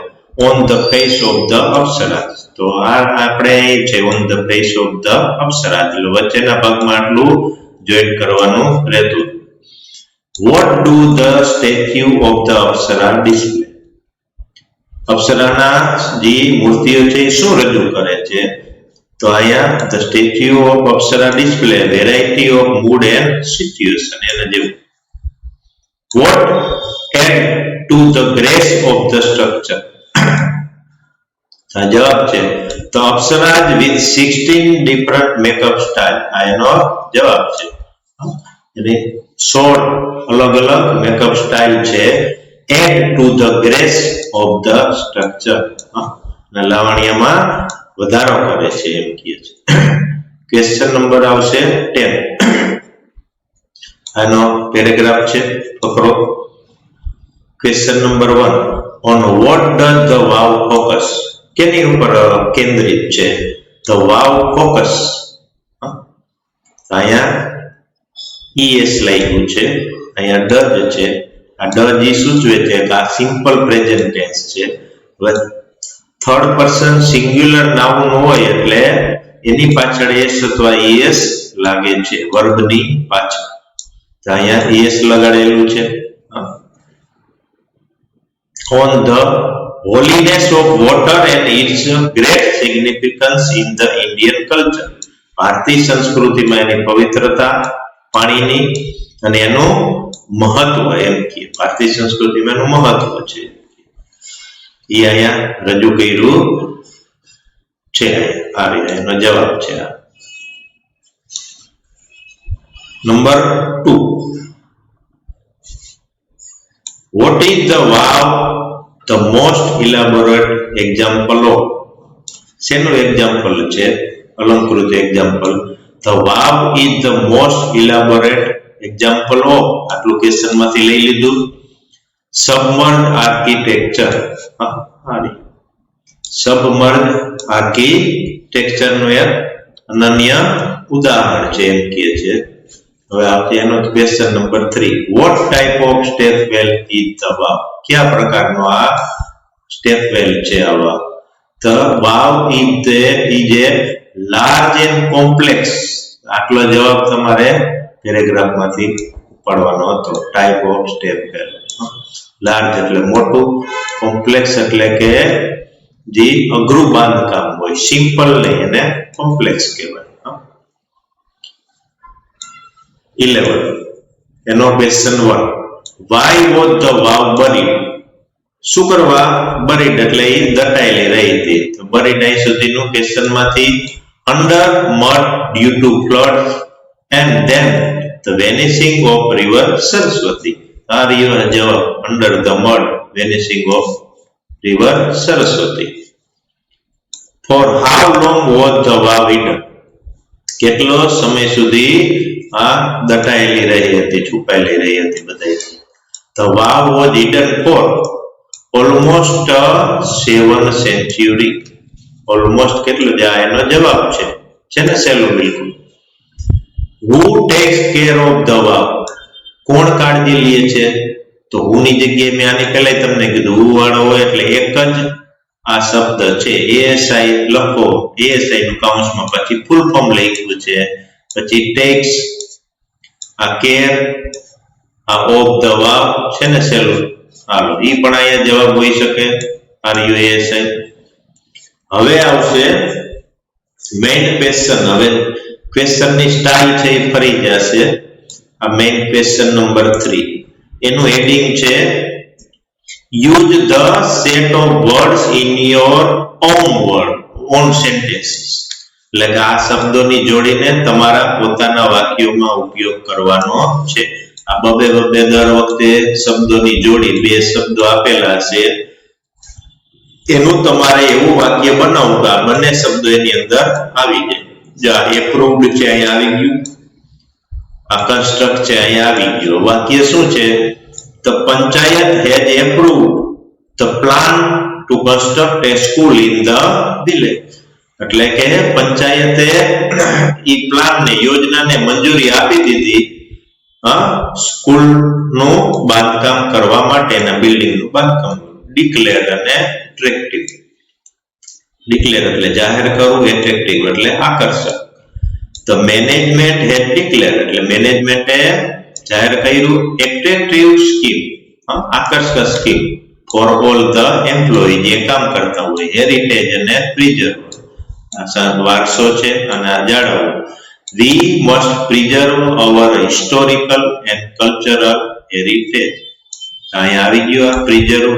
on the face of the અપ્સરા. તો આ આપણે છે on the face of the અપ્સરા, એટલે વચ્ચેના ભાગમાં આટલું જોઈન કરવાનું રહેતું. what do the statue of the Apsara display? અપ્સરાના જે મૂર્તિઓ છે શું રજૂ કરે છે? તો અહીંયા the statue of Apsara display variety of mood and situation. એને જેવું What add to the grace of the structure? જવાબ છે તો અપ્સરાજ with 16 different makeup style. આ એનો જવાબ છે. એટલે 16 અલગ અલગ મેકઅપ સ્ટાઇલ છે. add to the grace of the structure. લાવણ્યમાં વધારો કરે છે એમ કહે છે. ક્વેશ્ચન નંબર આવશે 10. આનો પેરેગ્રાફ છે, પકડો. Question number 1. on what does the verb focus? કેની ઉપર કેન્દ્રિત છે? the verb focus. અહીંયા es લાગ્યું છે, અહીંયા does છે. આ does એ સૂચવે છે કે આ સિમ્પલ પ્રેઝન્ટ ટેન્સ છે. થર્ડ પર્સન સિંગ્યુલર નાઉન હોય એટલે એની પાછળ એસ અથવા es લાગે છે, વર્બની પાછળ. તો અહીંયા es લગાડેલું છે. on the holiness of water and its great significance in the Indian culture. ભારતીય સંસ્કૃતિમાં એની પવિત્રતા, પાણીની અને એનું મહત્વ એમ કે ભારતીય સંસ્કૃતિમાં એનું મહત્વ છે એ અહીંયા રજૂ કર્યું છે. આ રીતે એનો જવાબ છે. Number 2. what is the verb the most elaborate example of? શેનું એક્ઝામ્પલ છે? અલંકૃત example. the verb is the most elaborate example of. આટલું ક્વેશ્ચન માંથી લઈ લીધું. submerged architecture. submerged architecture નું એક અનન્ય ઉદાહરણ છે એમ કહે છે. હવે આપણે એનો question number 3. what type of step well is the verb? કયા પ્રકારનો આ સ્ટેપ વેલ છે? આવા the verb is a large and complex. આટલો જવાબ તમારે પેરેગ્રાફ માંથી ઉપાડવાનો હતો. Type of step well. Large એટલે મોટું, કોમ્પ્લેક્સ એટલે કે જે અઘરું બાંધકામ હોય, સિમ્પલ નહીં, એને કોમ્પ્લેક્સ કહેવાય. 11. એનો question 1. why was the verb buried? શું કરવા? buried એટલે એ દટાયેલી રહી હતી. તો buried અહીં સુધીનું ક્વેશ્ચન માંથી under mud due to floods and then the vanishing of river Saraswati. આ રહ્યો જવાબ. under the mud, vanishing of river Saraswati. for how long was the verb hidden? કેટલો સમય સુધી આ દટાયેલી રહી હતી, છુપાયેલી રહી હતી બધાય? the verb was hidden for almost 7 century. almost કેટલું છે? એનો જવાબ છે ને સહેલું બિલકુલ. who takes care of the verb? કોણ કાળજી લે છે? તો who ની જગ્યાએ મેં આની પહેલા તમને કીધું who વાળો હોય એટલે એક જ આ શબ્દ છે. ASI લખો, ASI નું કાઉન્સમાં પછી ફૂલ ફોર્મ લખ્યું છે, પછી takes, આ કેર, આ ઓફ ધ વર્બ છે ને સહેલું. હાલો, ઈ પણ અહીંયા જવાબ હોઈ શકે. RUASI. હવે આવશે મેઇન ક્વેશ્ચન. હવે ક્વેશ્ચન ની સ્ટાઇલ છે એ ફરી જશે. આ મેઇન ક્વેશ્ચન નંબર 3. એનું હેડિંગ છે use the set of words in your own sentences. એટલે કે આ શબ્દોની જોડીને તમારા પોતાના વાક્યોમાં ઉપયોગ કરવાનો છે. આ બબે દર વખતે શબ્દોની જોડી, બે શબ્દો આપેલા છે, એનું તમારે એવું વાક્ય બનાવવું કે આ બંને શબ્દો એની અંદર આવી જાય. એપ્રુવ્ડ છે અહીંયા આવી ગયું, આ કન્સ્ટ્રક્ટ છે અહીંયા આવી ગયો. વાક્ય શું છે? The panchayat has approved the plan to construct a school in the village. એટલે કે પંચાયતે ઈ પ્લાનને, યોજનાને મંજૂરી આપી દીધી સ્કૂલ નું બાંધકામ કરવા માટેના, બિલ્ડિંગ નું બાંધકામ. ડિક્લેર અને એટ્રેક્ટિવ. ડિક્લેર એટલે જાહેર કરવું, એટ્રેક્ટિવ એટલે આકર્ષક. The management has declared એટલે મેનેજમેન્ટે જાહેર કર્યું એટ્રેક્ટિવ સ્કીમ, આકર્ષક scheme for all the employee, જે કામ કરતા હોય. હેરિટેજ અને પ્રિઝર્વ, વારસો છે અને આ જાળવવું. We must preserve our historical and cultural heritage. અહીંયા આવી ગયું આ પ્રિઝર્વ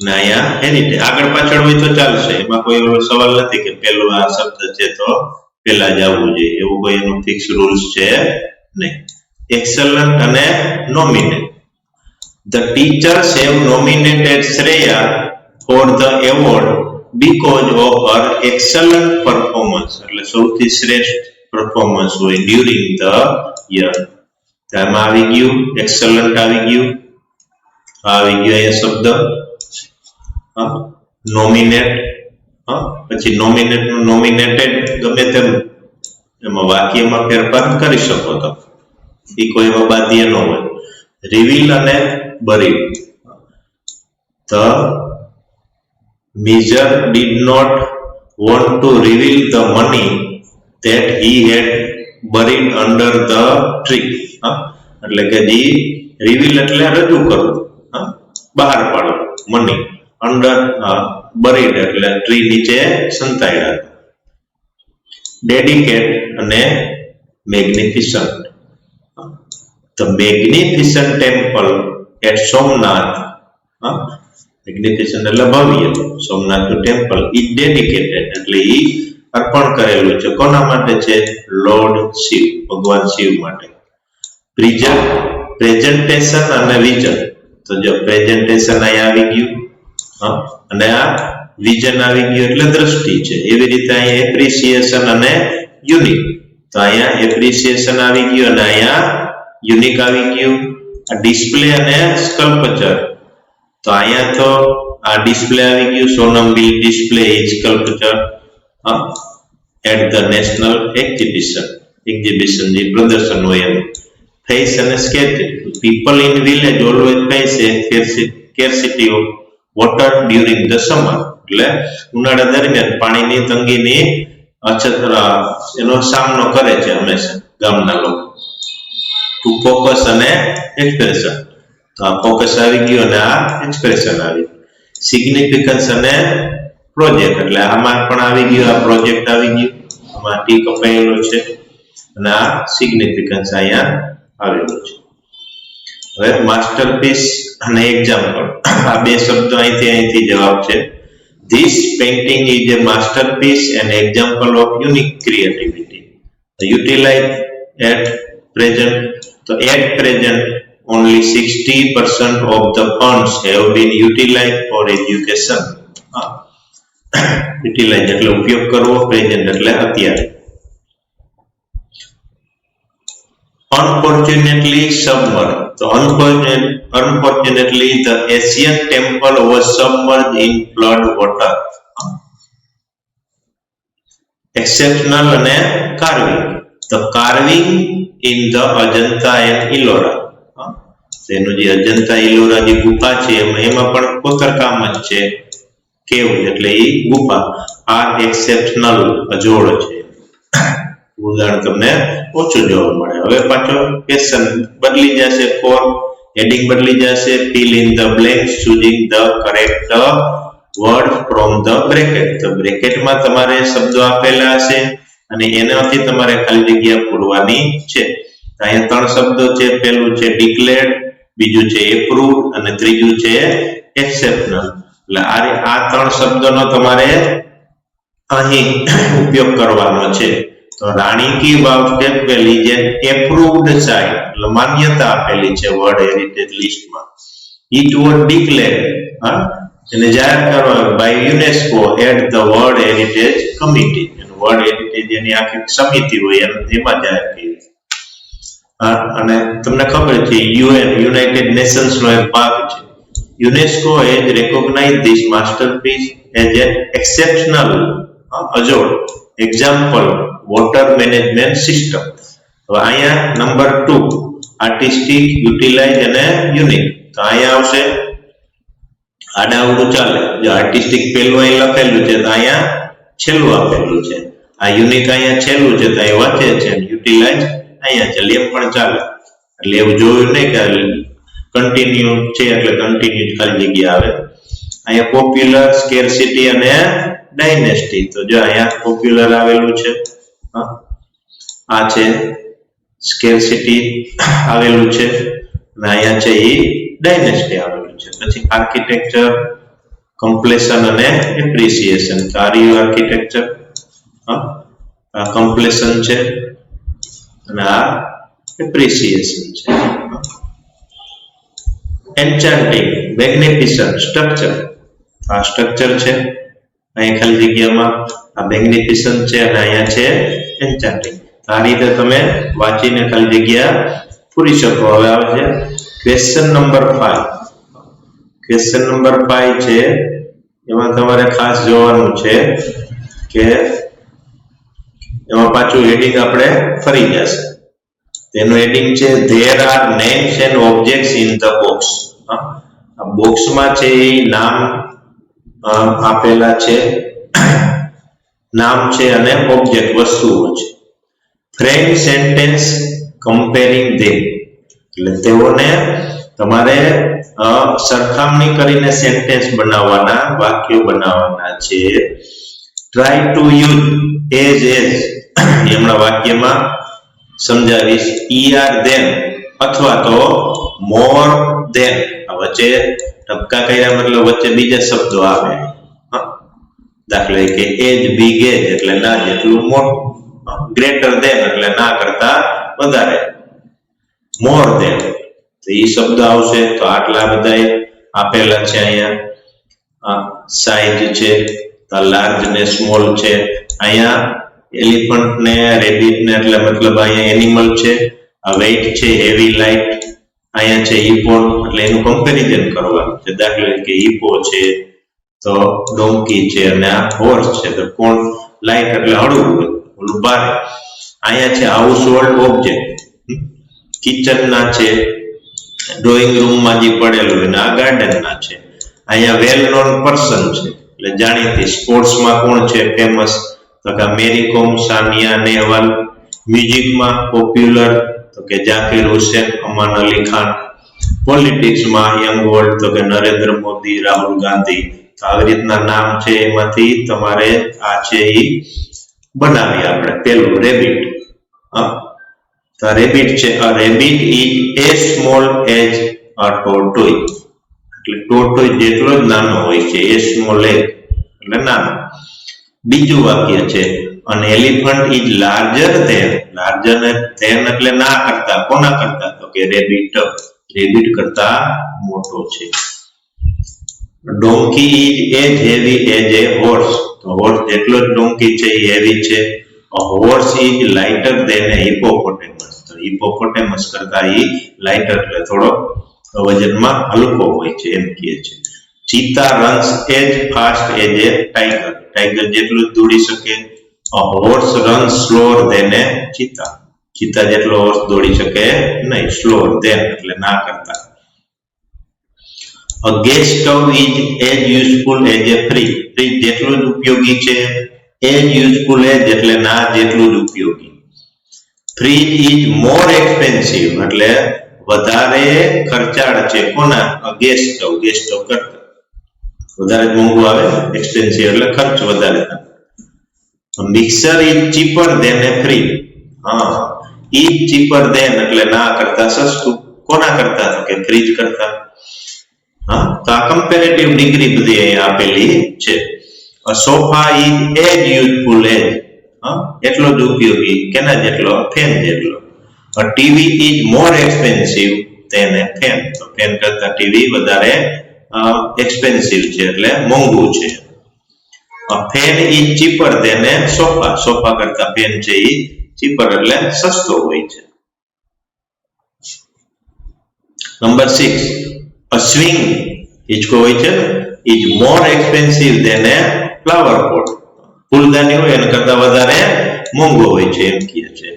ને અહીંયા હેરિટેજ. આગળ પાછળ હોય તો ચાલશે, એમાં કોઈ સવાલ નથી કે પેલો આ શબ્દ છે તો પેલા જ આવવું જોઈએ, એવું કોઈ એનું ફિક્સ રૂલ્સ છે નહીં. એક્સલન્ટ અને nominate. The teachers have nominated Shreya for the award because of her excellent performance. એટલે સૌથી શ્રેષ્ઠ પરફોર્મન્સ હોય during the year. તેમાં આવી ગયું એક્સલન્ટ, આવી ગયું અહીંયા શબ્દ નોમિનેટ. પછી નોમિનેટ નું નોમિનેટેડ ગમે તેમ એમાં વાક્યમાં ફેરફાર કરી શકો તો એ કોઈ એમાં બાધ્ય ન હોય. રિવીલ અને buried. The Major did not want to reveal the money that he had buried under the tree. એટલે કે જે રિવીલ એટલે રજૂ કરવું, બહાર પાડવું, મની અંડર buried એટલે ટ્રી નીચે સંતાડ્યા. ડેડિકેટ અને મેગ્નિફિસન્ટ. The magnificent temple at Somnath, magnificent એટલે ભવ્ય, સોમનાથ ટેમ્પલ is dedicated એટલે એ અર્પણ કરેલું છે. કોના માટે છે? લોર્ડ શિવ, ભગવાન શિવ માટે. પ્રેઝન્ટેશન અને વિઝન. તો જો પ્રેઝન્ટેશન અહીંયા આવી ગયું અને આ વિઝન આવી ગયું એટલે દ્રષ્ટિ છે. એવી રીતે અહીંયા એપ્રિસિએશન અને યુનિક. તો અહીંયા એપ્રિસિએશન આવી ગયું અને અહીંયા યુનિક આવી ગયું. આ ડિસ્પ્લે અને સ્કલ્પચર. તો અહીંયા તો આ ડિસ્પ્લે આવી ગયું. Sonam will display his sculpture at the national exhibition જે પ્રદર્શન હોય એમ. ફેસ અને સ્કેર્સિટી. people in village always face a scarcity of water during the summer. એટલે ઉનાળા દરમિયાન પાણીની તંગીની અછત એનો સામનો કરે છે હંમેશા ગામના લોકો. ટુ ફોકસ અને એક્સપ્રેશન. તો આ ફોકસ આવી ગયું અને આ એક્સપ્રેશન આવી ગયું. સિગ્નિફિકન્સ અને પ્રોજેક્ટ. એટલે આમાં પણ આવી ગયું, આ પ્રોજેક્ટ આવી ગયું, આમાં ટી કપાયેલો છે અને આ સિગ્નિફિકન્સ અહીંયા આવેલું છે. હવે માસ્ટરપીસ અને એક્ઝામ્પલ, આ બે શબ્દો અહીંથી જવાબ છે. This painting is a masterpiece and example of unique creativity. Utilize at present. So at present, only 60% of the funds have been utilized for education. Utilize એટલે ઉપયોગ કરવો, present એટલે અત્યારે. Unfortunately submerged. So unfortunately the Asian temple was submerged in flood water. Exceptional અને carving. The carving in the Ajanta and Ellora. તેનું જે અજંતા ઇલોરા જે ગુફા છે એમાં પણ કોતરકામ જ છે, કેવું એટલે એ ગુફા આ એક્સેપ્શનલ અજોડ છે. ઉદાહરણ તમને ઓછું જોવા મળે. હવે પાછો ક્વેશ્ચન બદલી જશે. ફોર હેડિંગ બદલી જશે. fill in the blanks choosing the correct word from the bracket. તો બ્રેકેટમાં તમારે શબ્દો આપેલા હશે અને એનાથી તમારે ખાલી જગ્યા પૂરવાની છે. અહીંયા ત્રણ શબ્દો છે. પહેલું છે ડિક્લેર્ડ, બીજું છે એપ્રુવડ અને ત્રીજું છે એક્સેપ્શનલ. એટલે આ ત્રણ શબ્દોનો તમારે અહીં ઉપયોગ કરવાનો છે. તો રાણી કી વાવ સ્ટેપ વેલી જે એપ્રુવડ સાઇટ એટલે માન્યતા આપેલી છે વર્લ્ડ હેરિટેજ લિસ્ટમાં. ઇટ વોઝ ડિક્લેર્ડ એને જાહેર કરવામાં by UNESCO at the world heritage committee. World heritage એની આખી સમિતિ હોય એમાં જાહેર કરી. અને તમને ખબર છે યુનાઇટેડ નેશન્સ નો એક ભાગ છે. UNESCO has recognise this masterpiece as an exceptional અજોડ એક્ઝામ્પલ વોટર મેનેજમેન્ટ સિસ્ટમ. હવે અહીંયા નંબર 2 આર્ટિસ્ટિક, યુટિલાઇઝ અને યુનિક. તો અહીંયા આવશે આડાવડું ચાલે. જો આર્ટિસ્ટિક પહેલું અહીં લખેલું છે તો અહીંયા છેલ્લું આપેલું છે. આ યુનિક અહીંયા છેલ્લું છે તો અહીં વાંચે છે. યુટિલાઇઝ અહીંયા છે એમ પણ ચાલે. એટલે એવું જોયું નહીં કે કન્ટિન્યુ છે એટલે કન્ટિન્યુ ખાલી જગ્યા આવે. અહીંયા પોપ્યુલર, સ્કેર્સિટી અને ડાયનેસ્ટી. તો જો અહીંયા પોપ્યુલર આવેલું છે, આ છે સ્કેર્સિટી આવેલું છે અને અહીંયા છે એ ડાયનેસ્ટી આવેલું છે. પછી આર્કિટેક્ચર, કમ્પ્લેશન અને એપ્રિસિએશન. તો આ રહ્યું આર્કિટેક્ચર, આ કમ્પ્લેશન છે અને આ એપ્રિસિએશન છે. એન્ચાન્ટિંગ, મેગ્નિફિસન્ટ સ્ટ્રક્ચર. આ સ્ટ્રક્ચર છે, અહીં ખાલી જગ્યામાં આ મેગ્નિફિસન્ટ છે અને અહીંયા છે એન્ચાન્ટિંગ. આ રીતે તમે વાંચીને ખાલી જગ્યા પૂરી શકો. હવે આવે છે ક્વેશ્ચન નંબર 5. ક્વેશ્ચન નંબર 5 છે, એમાં તમારે ખાસ જોવાનું છે કે એમાં પાછું હેડિંગ આપણે ફરી જશે. તેનું હેડિંગ છે there are names and objects in the box. આ બોક્સમાં છે એ નામ આપેલા છે, નામ છે અને ઓબ્જેક્ટ વસ્તુઓ છે. ફ્રેમ સેન્ટેન્સ કમ્પેરિંગ ધેમ, એટલે તેઓને તમારે સરખામણી કરીને સેન્ટેન્સ બનાવવાના, વાક્યો બનાવવાના છે. ટ્રાય ટુ યુઝ એઝ હમણાં વાક્યમાં સમજાવીશ. ER ધેન અથવા તો મોર ધેન. વચ્ચે ટપકા કર્યા મતલબ વચ્ચે બીજા શબ્દો આવે. દાખલા તરીકે એજ બિગ એજ એટલે ના જેટલું મોટું, ગ્રેટર ધેન એટલે ના કરતા વધારે, મોર ધેન તો એ શબ્દ આવશે. તો આટલા બધા આપેલા છે અહીંયા. સાઇઝ છે, તો લાર્જ ને સ્મોલ છે. અહીંયા એલિફન્ટ ને રેબિટ ને એટલે મતલબ અહીંયા એનિમલ છે. આ વેઇટ છે, હેવી લાઇટ. અહીંયા છે હિપો, એટલે એનું કમ્પેરિઝન કરવાનું છે. દાખલા તરીકે હિપો છે તો ડોંકી છે અને આ હોર્સ છે, તો કોણ લાઇટ એટલે હળવું હોય, ઓલું ભારે. અહીંયા છે હાઉસ હોલ્ડ ઓબ્જેક્ટ, કિચન ના છે, ડ્રોઈંગ રૂમમાં જે પડેલું હોય, આ ગાર્ડન ના છે. અહીંયા વેલ નોન પર્સન છે, એટલે જાણીતી. સ્પોર્ટ્સમાં કોણ છે ફેમસ, તો કે મેરી કોમ, સાનિયા નેહવાલ. મ્યુઝિકમાં પોપ્યુલર, તો કે જાકીર હુસેન, અમાન અલી ખાન. પોલિટિક્સમાં યંગ વર્લ્ડ, તો કે નરેન્દ્ર મોદી, રાહુલ ગાંધી. તો આવી રીતના નામ છે, એમાંથી તમારે આ છે એ બનાવી. આપણે પેલું રેબિટ. તો રેબિટ છે, a rabbit is as small as a tortoise. એટલે ટોર્ટોઇઝ જેટલો જ નાનો હોય છે, as small as એટલે નાનો. બીજું વાક્ય છે an elephant is larger than. larger than એટલે ના કરતા, કોના કરતા, તો કે રેબિટ. રેબિટ કરતા મોટો છે. donkey is as heavy as a horse. તો હોર્સ જેટલો જ ડોંકી છે એ હેવી છે. a horse is lighter than a hippopotamus. તો હિપોપોટેમસ કરતા એ લાઇટર એટલે થોડો વજનમાં હલકો હોય છે એમ કહે છે. ચીતા runs as fast as a tiger. Tiger જેટલું જ દોડી શકે. a horse runs slower than a cheetah. ચીતા જેટલો હોર્સ દોડી શકે નહીં, slower than એટલે ના કરતા. a gas stove is as useful as a fridge. Fridge જેટલું જ ઉપયોગી છે, as useful as એટલે ના જેટલું જ ઉપયોગી. ફ્રીજ is more expensive એટલે વધારે ખર્ચાળ છે. કોના? Gas stove. ગેસ સ્ટવ કરતા વધારે મોંઘું આવે. એક્સપેન્સિવ એટલે ખર્ચ વધારે થાય. Mixer is cheaper than a fridge. is cheaper than એટલે ના કરતા સસ્તું. કોના કરતા? તો કે ફ્રીજ કરતા. તો આ કમ્પેરેટિવ ડિગ્રી બધી અહીંયા આપેલી છે. Sofa is as useful as એટલો જ ઉપયોગી. કેના જેટલો? ફેન જેટલો. TV is more expensive than a fan. તો ફેન કરતા ટીવી વધારે એક્સપેન્સિવ છે એટલે મોંઘું છે. Fan is cheaper than a sofa. Sofa કરતા ફેન છે એ cheaper એટલે સસ્તો હોય છે. નંબર 6, a swing હિંચકો હોય છે is more expensive than a flower pot. ફૂલદાની હોય એના કરતા વધારે મોંઘો હોય છે એમ કહે છે.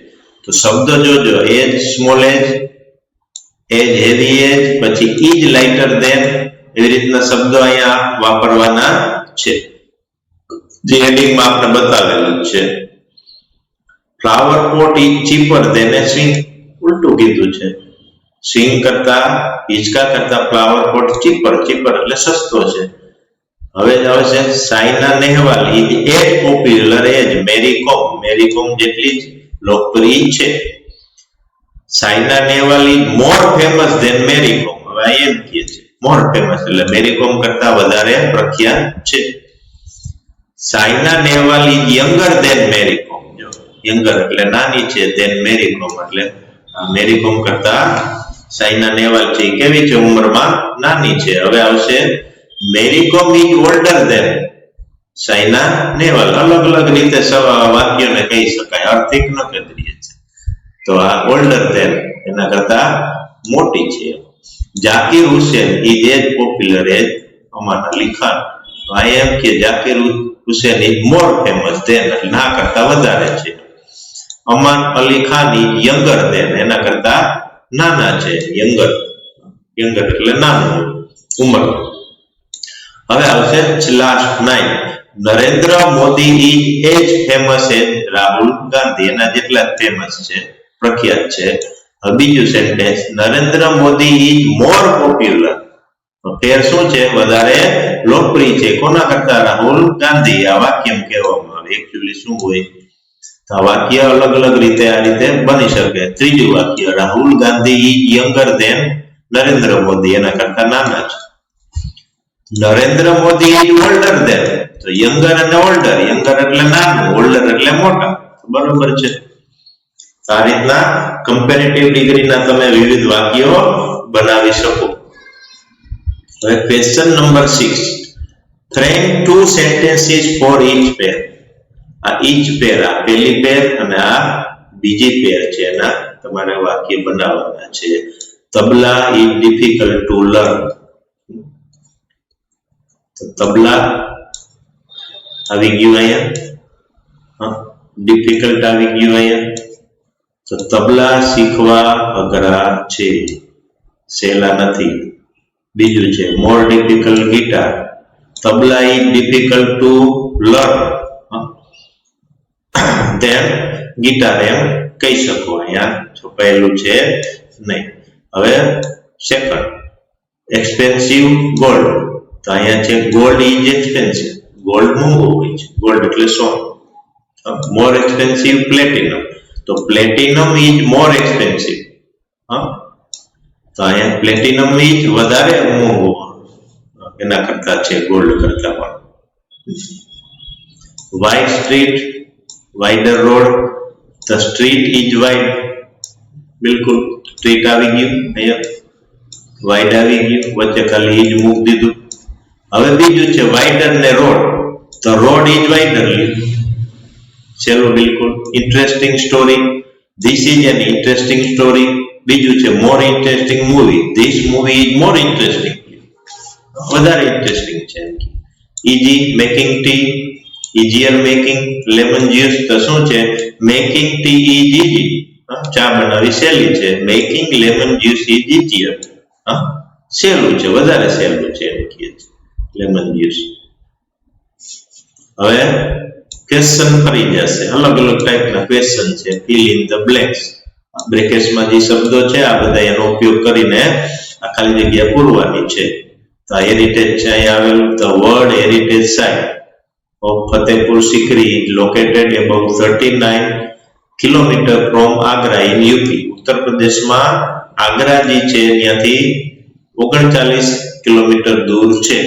તો શબ્દ જોજો, as small as heavy as, પછી is lighter than, એવી રીતના શબ્દો અહીંયા વાપરવાના છે જે હેડિંગમાં આપણે બતાવેલું છે. Flower pot is cheaper than a swing. ઉલટું કીધું છે. સ્વિંગ કરતા, હિંચકા કરતા ફ્લાવર પોટ ચીપર. ચીપર એટલે સસ્તો છે. હવે આવે છે Saina Nehwal is as popular as મેરી કોમ. મેરી કોમ જેટલી જ લોકપ્રિય છે. Saina Nehwal is more famous than Mary Kom. હવે એમ કહે છે મોર ફેમસ એટલે મેરી કોમ કરતા વધારે પ્રખ્યાત છે. Saina Nehwal is younger than Mary Kom. જો યંગર એટલે નાની છે, ધેન મેરી કોમ એટલે મેરી કોમ કરતા સાયના નેહવાલ છે કેવી છે, ઉંમરમાં નાની છે. હવે આવશે Mary Kom is older than Saina Nehwal. અલગ અલગ રીતે વાક્યોને કહી શકાય, આર્થિક ન કેન્દ્રીય છે. તો આ ઓલ્ડર ધેન એના કરતા મોટી છે. Zakir Hussain is as popular as Aman Ali Khan. આ એમ કે Zakir Hussain is more famous than એટલે ના કરતા વધારે છે. Aman Ali Khan is younger than એના કરતા નાના છે. યંગર એટલે નાનું ઉંમર. હવે આવશે last 9. Narendra Modi is as famous as Rahul Gandhi. એના જેટલા જ ફેમસ છે, પ્રખ્યાત છે. બીજું sentence Narendra Modi is more popular. ફેર શું છે, વધારે લોકપ્રિય છે કોના કરતા, રાહુલ ગાંધી. આ વાક્ય કહેવામાં આવે. એકચ્યુઅલી શું હોય, તો આ વાક્ય અલગ અલગ રીતે આ રીતે બની શકે. ત્રીજું વાક્ય Rahul Gandhi is younger than Narendra Modi. એના કરતા નાના છે. Narendra Modi is older than. તો યંગર અને ઓલ્ડર. યંગર એટલે નાનું, ઓલ્ડર એટલે મોટા. બરોબર છે. આ રીતના કમ્પેરેટિવ ડિગ્રીના તમે વિવિધ વાક્યો બનાવી શકો. હવે question number 6. Frame 2 sentences for each pair. આ ઈચ પેર, આ પહેલી પેર અને આ બીજી પેર છે, એના તમારે વાક્ય બનાવવાના છે. તબલા ઇઝ ડિફિકલ્ટ ટુ લર્ન. તબલા આવી ગયું અહીંયા, ડિફિકલ્ટ આવી ગયું અહીંયા. તો તબલા શીખવા અઘરા છે, સહેલા નથી. બીજું છે more difficult guitar. Tabla is difficult to learn than guitar એમ કહી શકો. અહીંયા છુપાયેલું છે નહીં. હવે સેકન્ડ એક્સપેન્સિવ ગોલ્ડ. તો અહીંયા છે ગોલ્ડ ઇઝ એક્સપેન્સિવ. ગોલ્ડ મોંઘું હોય છે, ગોલ્ડ એટલે સોનું. મોર એક્સપેન્સિવ પ્લેટિનમ. તો પ્લેટિનમ ઇઝ મોર એક્સપેન્સિવ. તો અહીંયા પ્લેટિનમ ઇઝ વધારે મોંઘું એના કરતા છે, ગોલ્ડ કરતા પણ. Wide street, wider road. The street is wide. બિલકુલ સ્ટ્રીટ આવી ગયું, અહીંયા વાઇડ આવી ગયું, વચ્ચે ખાલી ઇઝ મૂકી દીધું. હવે બીજું છે વાઇડર ને રોડ. તો રોડ ઇઝ વાઇડર. ચલો બિલકુલ. Interesting story. This is an interesting story. બીજું છે મોર interesting movie. This movie is more interesting. વધારે ઇન્ટરેસ્ટિંગ છે. Easy making T, easier making lemon juice. તો શું છે, મેકિંગ ટી ઇઝ ઇઝી. ચા બનાવી સહેલી છે. Making lemon juice is easier. સહેલું છે, વધારે સહેલું છે એમ કહે છે લેમન જ્યુસ. હવે ક્વેશ્ચન ફરી જશે. અલગ અલગ ટાઈપના ક્વેશ્ચન છે. Fill in the blanks. બ્રેકેટ્સમાં જે શબ્દો છે આ બધા એનો ઉપયોગ કરીને આ ખાલી જગ્યા પૂરવાની છે. તો હેરિટેજ છે અહીં આવેલું. The world heritage site of Fatehpur Sikri located about 39 kilometre from Agra in UP. ઉત્તર પ્રદેશમાં આગ્રા જે છે ત્યાંથી 39 કિલોમીટર દૂર છે.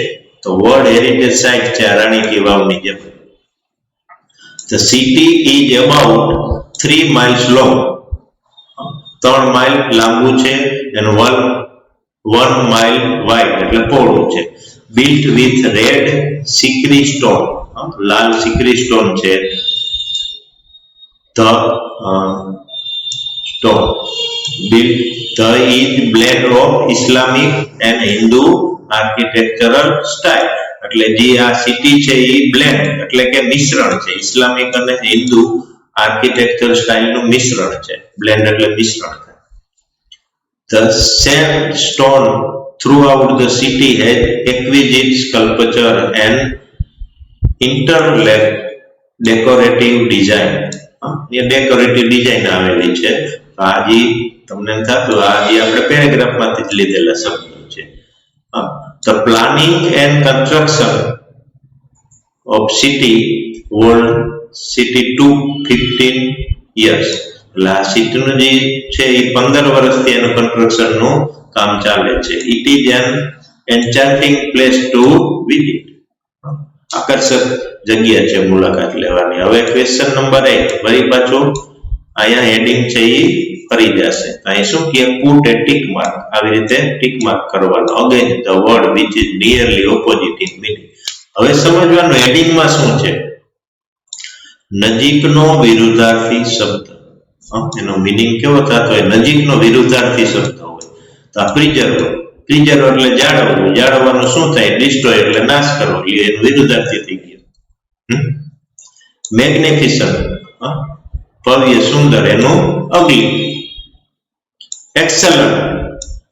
તો વર્લ્ડ હેરિટેજ સાઇટ છે રાણી કી વાવની જેમ. The city is about 3 miles long. 3 mile લાંબુ છે and 1 mile wide એટલે પહોળું છે. Built with red sikri stone. Lal Sikri stone છે. The stone built is blend of Islamic and Hindu architectural style. એટલે જે આ સિટી છે એ બ્લેન્ડ એટલે કે મિશ્રણ છે. ઇસ્લામિક અને હિન્દુ આર્કિટેક્ચર સ્ટાઇલનું મિશ્રણ છે. બ્લેન્ડ એટલે મિશ્રણ થાય. The sandstone throughout the city has exquisite sculpture and interlace decorative design. A decorative design આવેલી છે. આ જે તમને થતું આ જે આપણે પેરેગ્રાફમાંથી જ લીધેલા શબ્દો છે. The planning and construction of city took 15 years. એટલે આ સિટીનું જે છે એ 15 વર્ષથી એનું કન્સ્ટ્રક્શનનું કામ ચાલે છે. It is an enchanting place to visit. આકર્ષક જગ્યા છે મુલાકાત લેવાની. હવે ક્વેશ્ચન નંબર 8 ફરી પાછું અહીંયા હેડિંગ છે એ ફરી જશે. અહીં શું કે પુટ એ ટિક માર્ક, આવી રીતે ટિક માર્ક કરવાનો against the word which is nearly opposite in meaning. હવે સમજવાનું હેડિંગમાં શું છે. નજીકનો વિરુદ્ધાર્થી શબ્દ, એનો મીનિંગ કેવો થતો હોય, નજીકનો વિરુદ્ધાર્થી શબ્દ હોય તો આ પ્રિઝર્વ. પ્રિઝર્વ એટલે જાળવવું, જાળવવાનું શું થાય, ડિસ્ટ્રોય એટલે નાશ કરવો, એનું વિરુદ્ધાર્થી થઈ ગયું. મેગ્નિફિસન્ટ ભવ્ય સુંદર, એનું અગલી. એક્સલન્ટ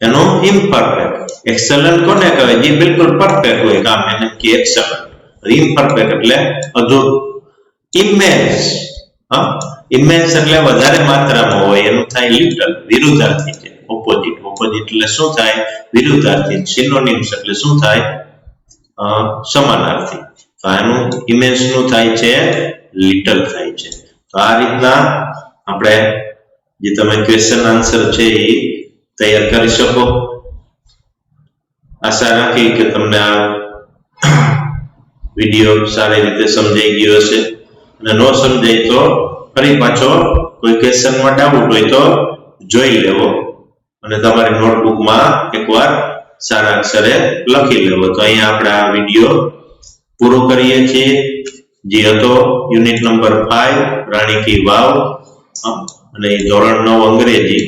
એનું ઇમ્પરફેક્ટ. એક્સલન્ટ કોને કહેવાય, જે બિલકુલ પરફેક્ટ હોય કામ, એને કે એક્સલન્ટ. ઇમ્પરફેક્ટ એટલે અધૂરું. ઇમેન્સ, ઇમેન્સ એટલે વધારે માત્રામાં હોય, એનું થાય લિટલ, વિરુદ્ધાર્થી છે, ઓપોઝિટ. ઓપોઝિટ એટલે શું થાય, વિરુદ્ધાર્થી. સિનોનિમ્સ એટલે શું થાય, સમાનાર્થી. તો આનું ઇમેન્સ નું થાય છે લિટલ થાય છે. તો આ રીતના આપણે જે તમે ક્વેશ્ચન આન્સર છે એ તૈયાર કરી શકો. આશા રાખી કે તમને આ વિડીયો સારી રીતે સમજાઈ ગયો હશે, અને ન સમજાય તો ફરી પાછો કોઈ ક્વેશ્ચનમાં ડાઉટ હોય તો જોઈ લેવો અને તમારી નોટબુકમાં એકવાર સારા અક્ષરે લખી લેવો. તો અહીંયા આપણે આ વિડીયો પૂરો કરીએ છીએ, જે હતો યુનિટ નંબર 5 રાણી કી વાવ, અને ધોરણ 9 અંગ્રેજી.